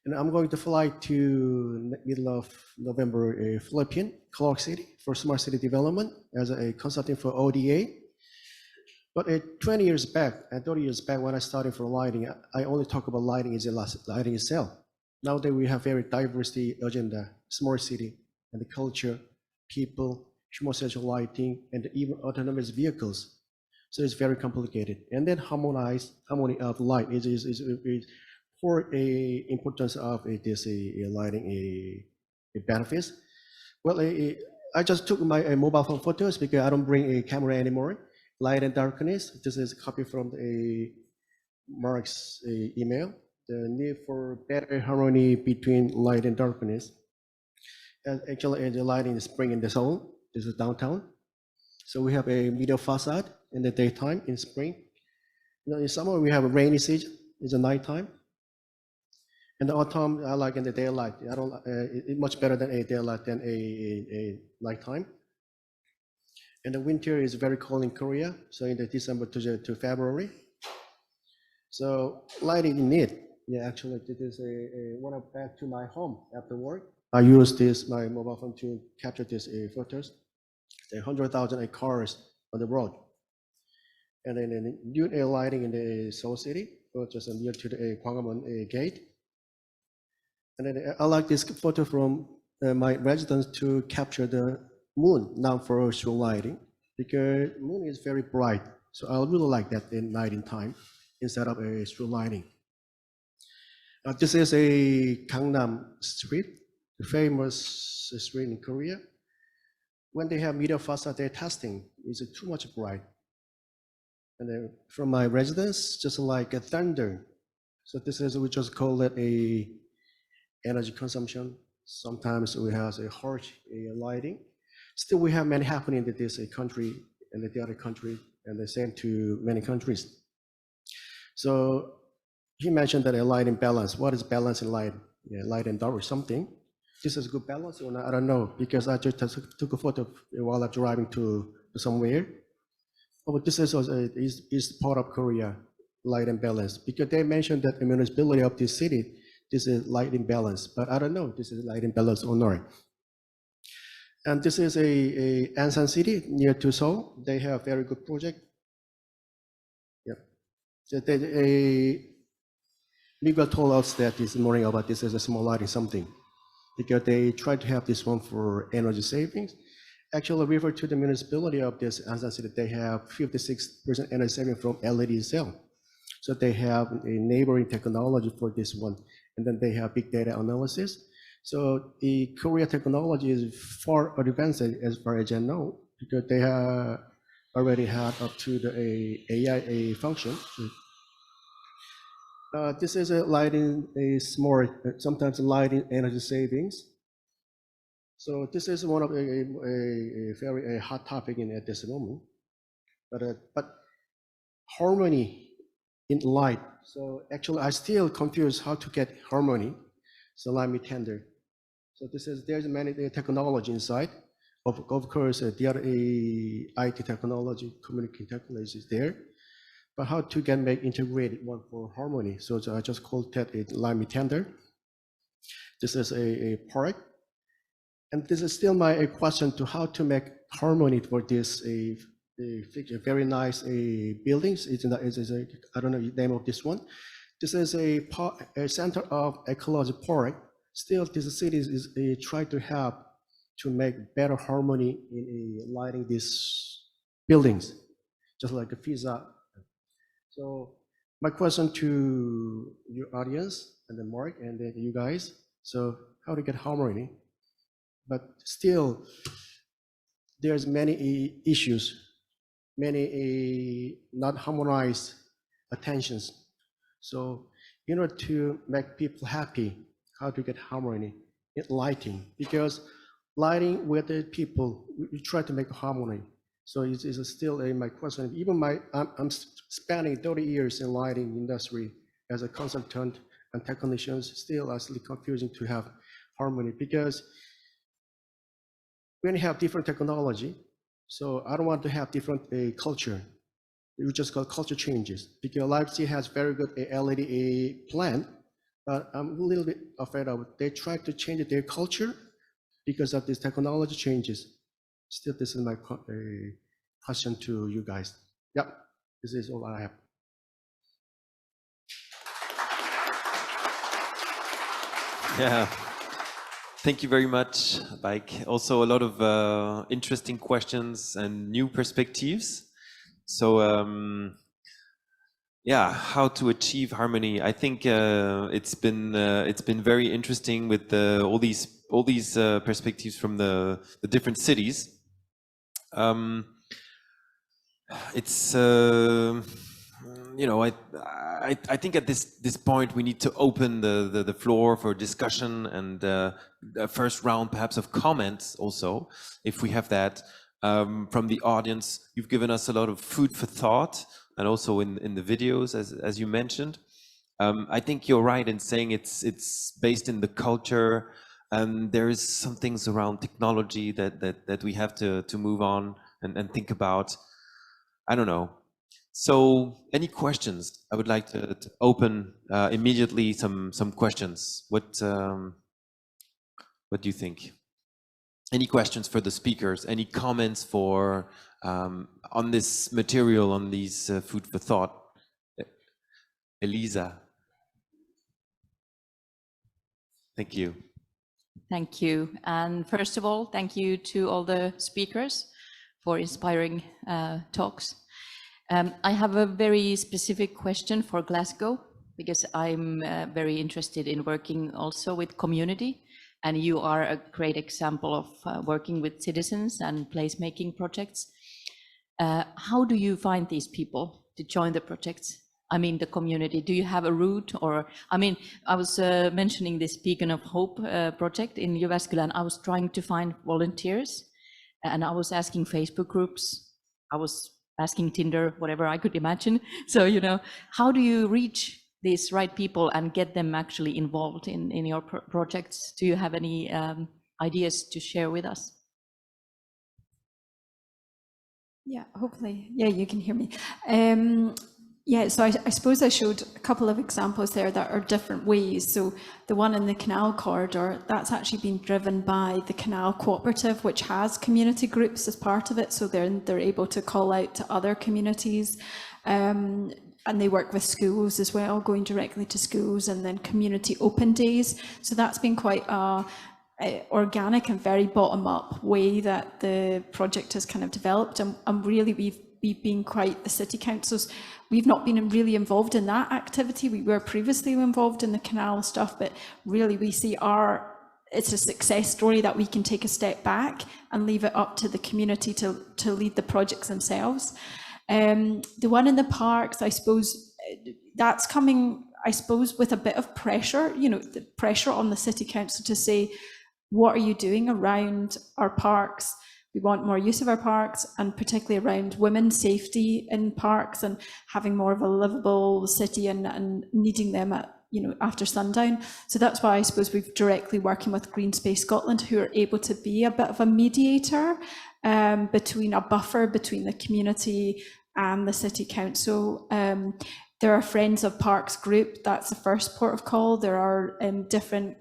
And I'm going to fly to middle of November, Philippines, Clark City for smart city development as a consultant for ODA. But 20 years back and 30 years back when I started for lighting, I only talk about lighting itself. Nowadays we have very diversity agenda, smart city and the culture, people, human central lighting, and even autonomous vehicles. So it's very complicated. And then harmony of light is for a importance of this lighting benefits. Well, I just took my mobile phone photos because I don't bring a camera anymore. Light and darkness. This is a copy from Mark's email. The need for better harmony between light and darkness. And actually, the lighting is spring in the soul. This is downtown. So we have a middle facade in the daytime in spring. You know, in summer we have a rainy season. It's a nighttime. In the autumn, I like in the daylight. I don't. It's much better than a daylight than a nighttime. And the winter is very cold in Korea. So in the December to February. So lighting in need. Yeah, actually, this is when I'm back to my home after work. I use my mobile phone to capture these photos. There are 100,000 cars on the road. And then new lighting in the Seoul City, just near to the Gwanghwamun gate. And then I like this photo from my residence to capture the moon now for show lighting, because moon is very bright. So I really like that in night time instead of a street lighting. This is a Gangnam Street, the famous street in Korea. When they have media facade, they're testing, is it too much bright? And then from my residence, just like a thunder. So this is, we just call it a energy consumption. Sometimes we have a harsh lighting. Still, we have many happening in this country and the other country, and the same to many countries. So he mentioned that a lighting balance. What is balance in light? Yeah, light and dark or something. This is good balance or not? I don't know, because I just took a photo while I'm driving to somewhere. Oh, but this is part of Korea. light and balance, because they mentioned that the municipality of this city, this is light and balance, but I don't know this is light and balance or not. And this is a Ansan city near to Seoul. They have very good project. Yeah. So Miguel told us that this morning about this as a small lighting something, because they tried to have this one for energy savings. Actually, refer to the municipality of this Ansan city, they have 56% energy saving from LED cell. So they have a neighboring technology for this one, and then they have big data analysis. So the Korea technology is far advanced as far as I know, because they have already had up to the AI function. This is a lighting, sometimes lighting energy savings. So this is one of a very hot topic at this moment. But harmony in light. So actually, I still confused how to get harmony. So let me tender. So there's many technology inside. Of course, the other IT technology, communication technology is there. But how to make integrated one for harmony? So I just called that a Lime tender. This is a part, and this is still my question to how to make harmony for this a very nice buildings. I don't know the name of this one. This is a center of ecology park. Still, this city is try to help to make better harmony in lighting these buildings, just like a pizza. So my question to your audience and then Mark and then you guys, so how to get harmony, but still there's many issues, many not harmonized attentions. So in order to make people happy, how to get harmony in lighting, because lighting with the people, we try to make harmony. So it's still my question. Even I'm spending 30 years in lighting industry as a consultant and technicians, still actually confusing to have harmony, because when you have different technology, so I don't want to have different culture. We just call culture changes, because Leipzig has very good LED plan, but I'm a little bit afraid of it. They try to change their culture because of this technology changes. Still, this is my question to you guys. Yep, this is all I have. Yeah, thank you very much, Baik. Also a lot of interesting questions and new perspectives. So yeah, how to achieve harmony. I think it's been very interesting with all these perspectives from the different cities. It's you know, I think at this point we need to open the floor for discussion and a first round perhaps of comments also, if we have that from the audience. You've given us a lot of food for thought, and also in the videos as you mentioned. I think you're right in saying it's based in the culture, and there is some things around technology that we have to move on and think about. I don't know. So any questions? I would like to open immediately some questions. What do you think? Any questions for the speakers? Any comments for on this material, on these food for thought? Elisa. Thank you. Thank you. And first of all, thank you to all the speakers for inspiring talks. I have a very specific question for Glasgow, because I'm very interested in working also with community, and you are a great example of working with citizens and placemaking projects. How do you find these people to join the projects? I mean, the community, do you have a route? Or, I mean, I was mentioning this Beacon of Hope project in Jyväskylä, and I was trying to find volunteers, and I was asking Facebook groups, I was asking Tinder, whatever I could imagine. So, you know, how do you reach these right people and get them actually involved in your projects? Do you have any ideas to share with us? Yeah, hopefully. Yeah, you can hear me. Yeah, so I suppose I showed a couple of examples there that are different ways. So the one in the canal corridor, that's actually been driven by the Canal Cooperative, which has community groups as part of it. So they're able to call out to other communities. And they work with schools as well, going directly to schools, and then community open days. So that's been quite a organic and very bottom-up way that the project has kind of developed. And really we've been quite, the city councils, we've not been really involved in that activity. We were previously involved in the canal stuff, but really we see it's a success story that we can take a step back and leave it up to the community to lead the projects themselves. The one in the parks, I suppose, that's coming, I suppose, with a bit of pressure, the pressure on the city council to say, what are you doing around our parks? We want more use of our parks, and particularly around women's safety in parks and having more of a livable city and needing them at, after sundown. So that's why I suppose we've directly working with Green Space Scotland, who are able to be a bit of a mediator between a buffer between the community and the city council. There are Friends of Parks group, that's the first port of call. There are different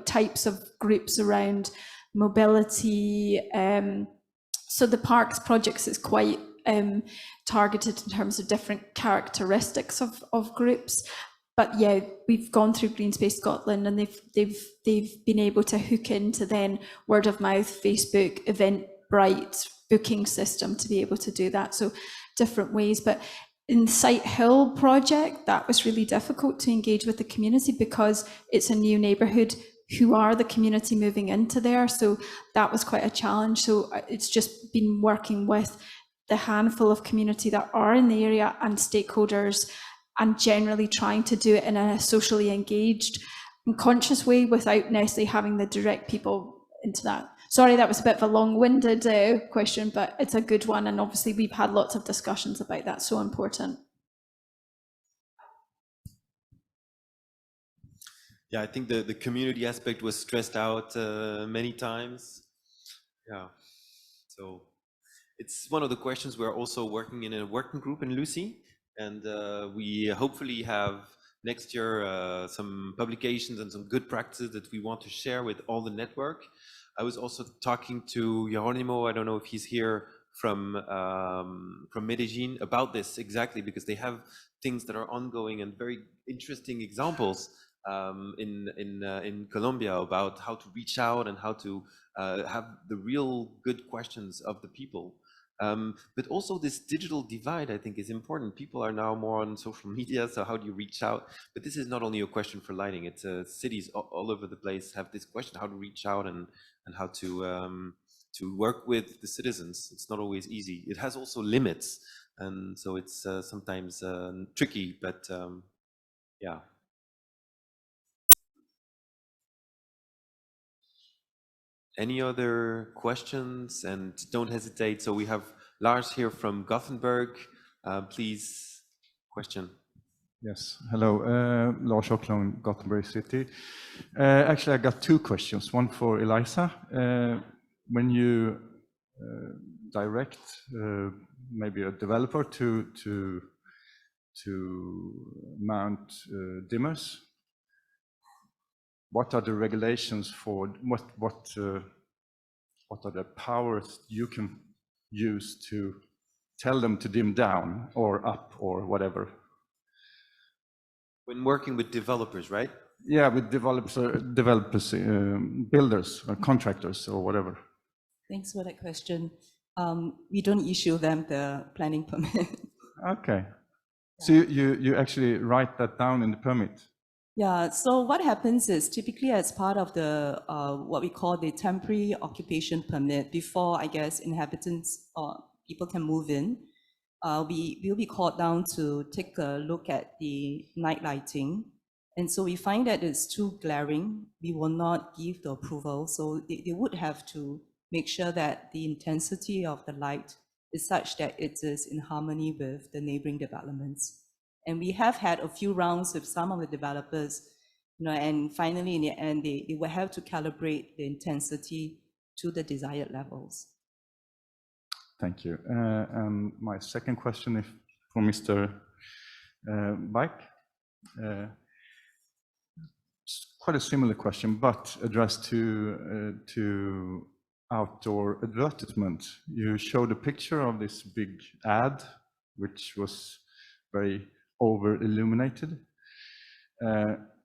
types of groups around mobility. So the parks projects is quite targeted in terms of different characteristics of groups. But yeah, we've gone through Green Space Scotland, and they've been able to hook into then word of mouth, Facebook, Eventbrite, booking system to be able to do that. So different ways. But in the Sight Hill project, that was really difficult to engage with the community because it's a new neighbourhood. Who are the community moving into there? So that was quite a challenge. So it's just been working with the handful of community that are in the area and stakeholders, and generally trying to do it in a socially engaged and conscious way without necessarily having the direct people into that. Sorry, that was a bit of a long-winded question, but it's a good one. And obviously we've had lots of discussions about that, so important. Yeah, I think the community aspect was stressed out many times. Yeah, so it's one of the questions. We're also working in a working group in Lucy, and we hopefully have next year some publications and some good practices that we want to share with all the network. I was also talking to Jeronimo, I don't know if he's here, from Medellin about this exactly, because they have things that are ongoing and very interesting examples in Colombia about how to reach out and how to have the real good questions of the people. But also this digital divide, I think, is important. People are now more on social media, so how do you reach out? But this is not only a question for lighting, it's cities all over the place have this question, how to reach out and how to work with the citizens. It's not always easy. It has also limits, and so it's sometimes tricky, but yeah. Any other questions? And don't hesitate. So we have Lars here from Gothenburg. Please, question. Yes, hello, Lars Åklund, Gothenburg City. Actually, I got two questions. One for Eliza. When you direct maybe a developer to mount dimmers, what are the regulations for what are the powers you can use to tell them to dim down or up or whatever? When working with developers, right? Yeah, with developers, builders, or contractors, or whatever. Thanks for that question. We don't issue them the planning permit. Okay. So you actually write that down in the permit? Yeah, so what happens is typically as part of the what we call the temporary occupation permit, before I guess inhabitants or people can move in, we will be called down to take a look at the night lighting. And so we find that it's too glaring. We will not give the approval. So they would have to make sure that the intensity of the light is such that it is in harmony with the neighboring developments. And we have had a few rounds with some of the developers, and finally in the end, they will have to calibrate the intensity to the desired levels. Thank you. And my second question, for Mr. Baik. Quite a similar question, but addressed to outdoor advertisement. You showed a picture of this big ad, which was very over-illuminated.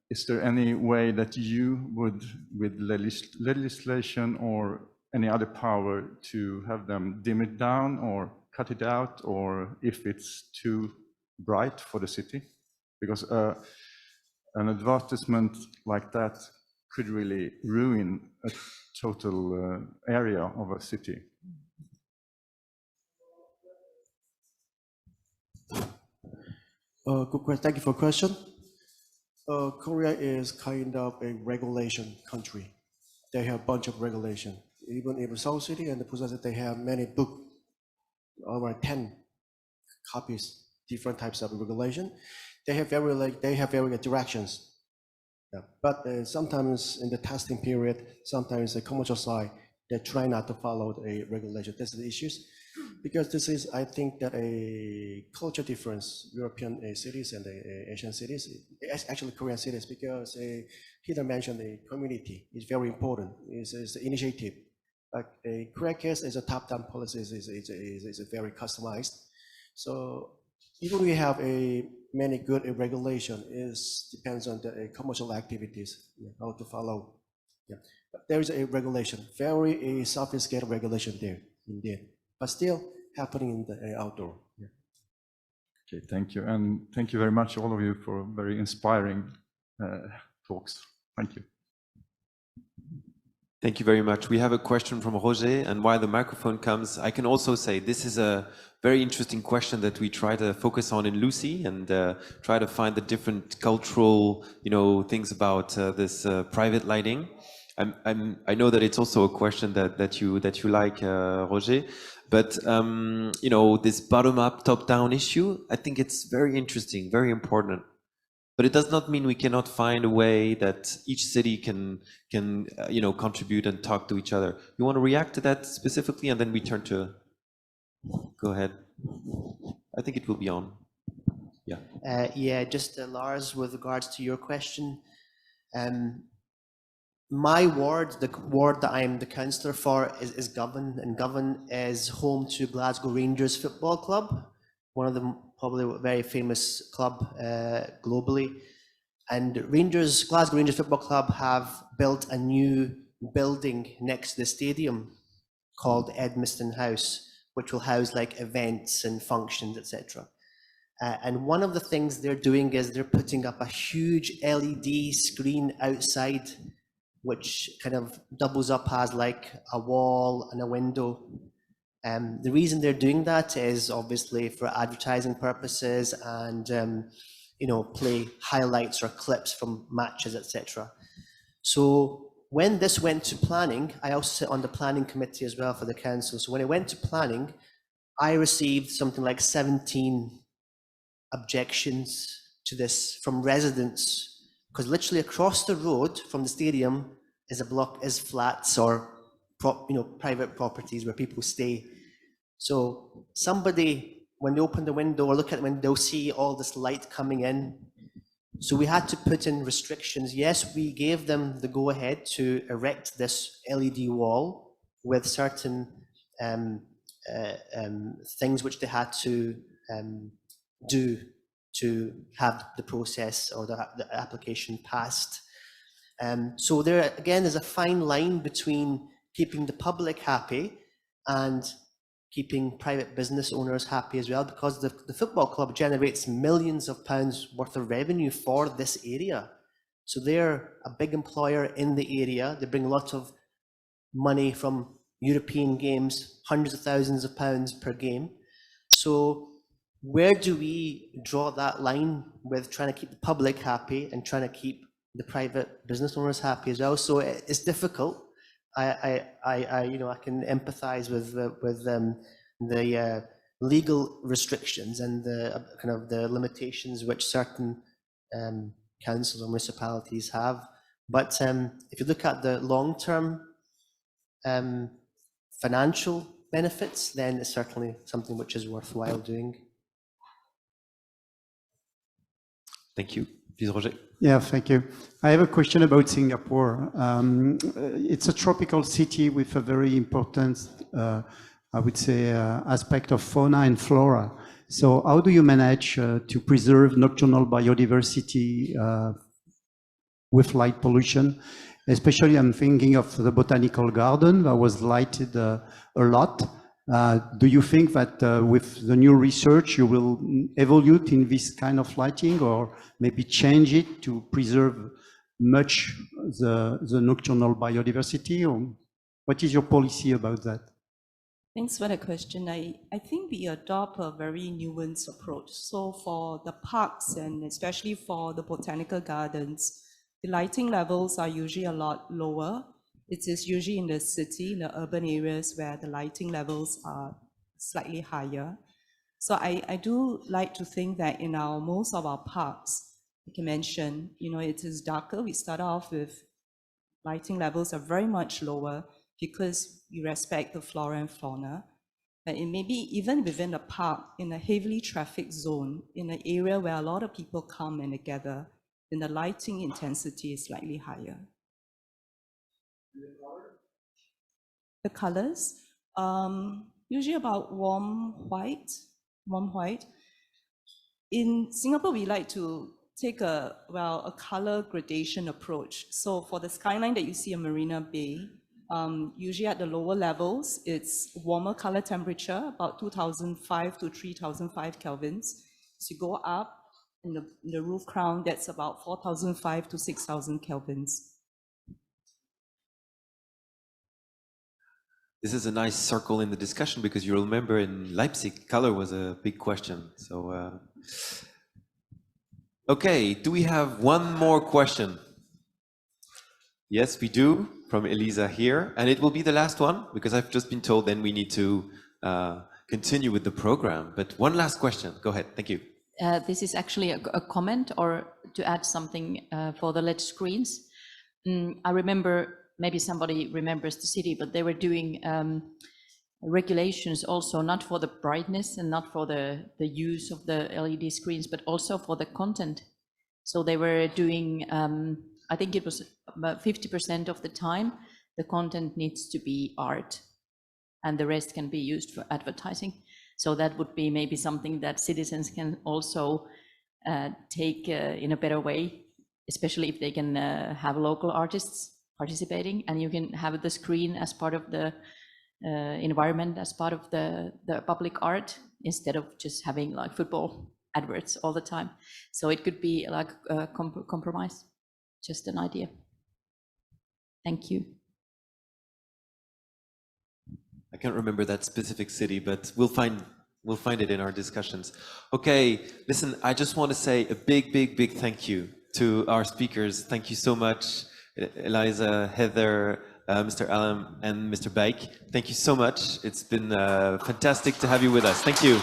Is there any way that you would, with legislation or any other power, to have them dim it down or cut it out, or if it's too bright for the city? Because an advertisement like that could really ruin a total area of a city. Good question. Thank you for the question. Korea is kind of a regulation country. They have a bunch of regulation. Even in the Seoul City and the Busan City, they have many books, over 10 copies, different types of regulation. They have very directions. Yeah. But sometimes in the testing period, sometimes the commercial side, they try not to follow the regulation. That's the issues. Because this is, I think, that a culture difference, European cities and Asian cities, actually Korean cities, because Peter mentioned the community is very important. It's the initiative. Like a Korea case is a top-down policy, is very customized. So even we have many good regulation, depends on the commercial activities, how to follow. Yeah. But there is a regulation, very sophisticated regulation there, indeed. But still happening in the outdoor. Yeah. Okay, thank you. And thank you very much, all of you, for very inspiring talks. Thank you. Thank you very much. We have a question from Roger, and while the microphone comes, I can also say this is a very interesting question that we try to focus on in Lucy and try to find the different cultural, things about this private lighting. I know that it's also a question that you like, Roger, but this bottom-up, top-down issue, I think it's very interesting, very important. But it does not mean we cannot find a way that each city can contribute and talk to each other. You want to react to that specifically, and then we turn to. Go ahead. I think it will be on. Yeah. Just Lars, with regards to your question, my ward, the ward that I'm the councillor for, is Govan, and Govan is home to Glasgow Rangers Football Club, one of the probably a very famous club globally. And Glasgow Rangers Football Club have built a new building next to the stadium called Edmiston House, which will house like events and functions, etc. And one of the things they're doing is they're putting up a huge LED screen outside, which kind of doubles up as like a wall and a window. The reason they're doing that is obviously for advertising purposes and play highlights or clips from matches, etc. So when this went to planning, I also sit on the planning committee as well for the council. So when it went to planning, I received something like 17 objections to this from residents, because literally across the road from the stadium is flats or private properties where people stay. So somebody, when they open the window or look at the window, they'll see all this light coming in. So we had to put in restrictions. Yes, we gave them the go-ahead to erect this LED wall with certain things which they had to do to have the process or the application passed. So there, again, is a fine line between keeping the public happy and keeping private business owners happy as well, because the football club generates millions of pounds worth of revenue for this area. So they're a big employer in the area. They bring a lot of money from European games, hundreds of thousands of pounds per game. So where do we draw that line with trying to keep the public happy and trying to keep the private business owners happy as well? So it's difficult. I can empathize with the legal restrictions and the kind of the limitations which certain councils or municipalities have. But if you look at the long-term financial benefits, then it's certainly something which is worthwhile doing. Thank you. Please, Roger. Yeah, thank you. I have a question about Singapore. It's a tropical city with a very important, I would say, aspect of fauna and flora. So how do you manage to preserve nocturnal biodiversity with light pollution? Especially I'm thinking of the botanical garden that was lighted a lot. Do you think that with the new research you will evolve in this kind of lighting, or maybe change it to preserve much the nocturnal biodiversity? Or what is your policy about that? Thanks for the question. I think we adopt a very nuanced approach. So for the parks and especially for the botanical gardens, the lighting levels are usually a lot lower. It is usually in the city, in the urban areas where the lighting levels are slightly higher. So I do like to think that in most of our parks, like you mentioned, it is darker. We start off with lighting levels are very much lower because we respect the flora and fauna. But it may be even within the park, in a heavily trafficked zone, in an area where a lot of people come and gather, then the lighting intensity is slightly higher. The colors, usually about warm white. In Singapore, we like to take a color gradation approach. So for the skyline that you see in Marina Bay, usually at the lower levels, it's warmer color temperature, about 2005 to 3005 kelvins. As you go up in the roof crown, that's about 4005 to 6000 kelvins. This is a nice circle in the discussion because you remember in Leipzig, color was a big question. So, okay, do we have one more question? Yes, we do, from Elisa here. And it will be the last one because I've just been told then we need to continue with the program. But one last question, go ahead, thank you. This is actually a comment or to add something for the LED screens. I remember, maybe somebody remembers the city, but they were doing regulations also not for the brightness and not for the use of the LED screens, but also for the content. So they were doing, I think it was about 50% of the time, the content needs to be art and the rest can be used for advertising. So that would be maybe something that citizens can also take in a better way, especially if they can have local artists participating, and you can have the screen as part of the environment, as part of the public art, instead of just having like football adverts all the time. So it could be like a compromise, just an idea. Thank you. I can't remember that specific city, but we'll find it in our discussions. Okay, listen, I just want to say a big thank you to our speakers. Thank you so much. Eliza, Heather, Mr. Alam, and Mr. Baik. Thank you so much. It's been fantastic to have you with us. Thank you.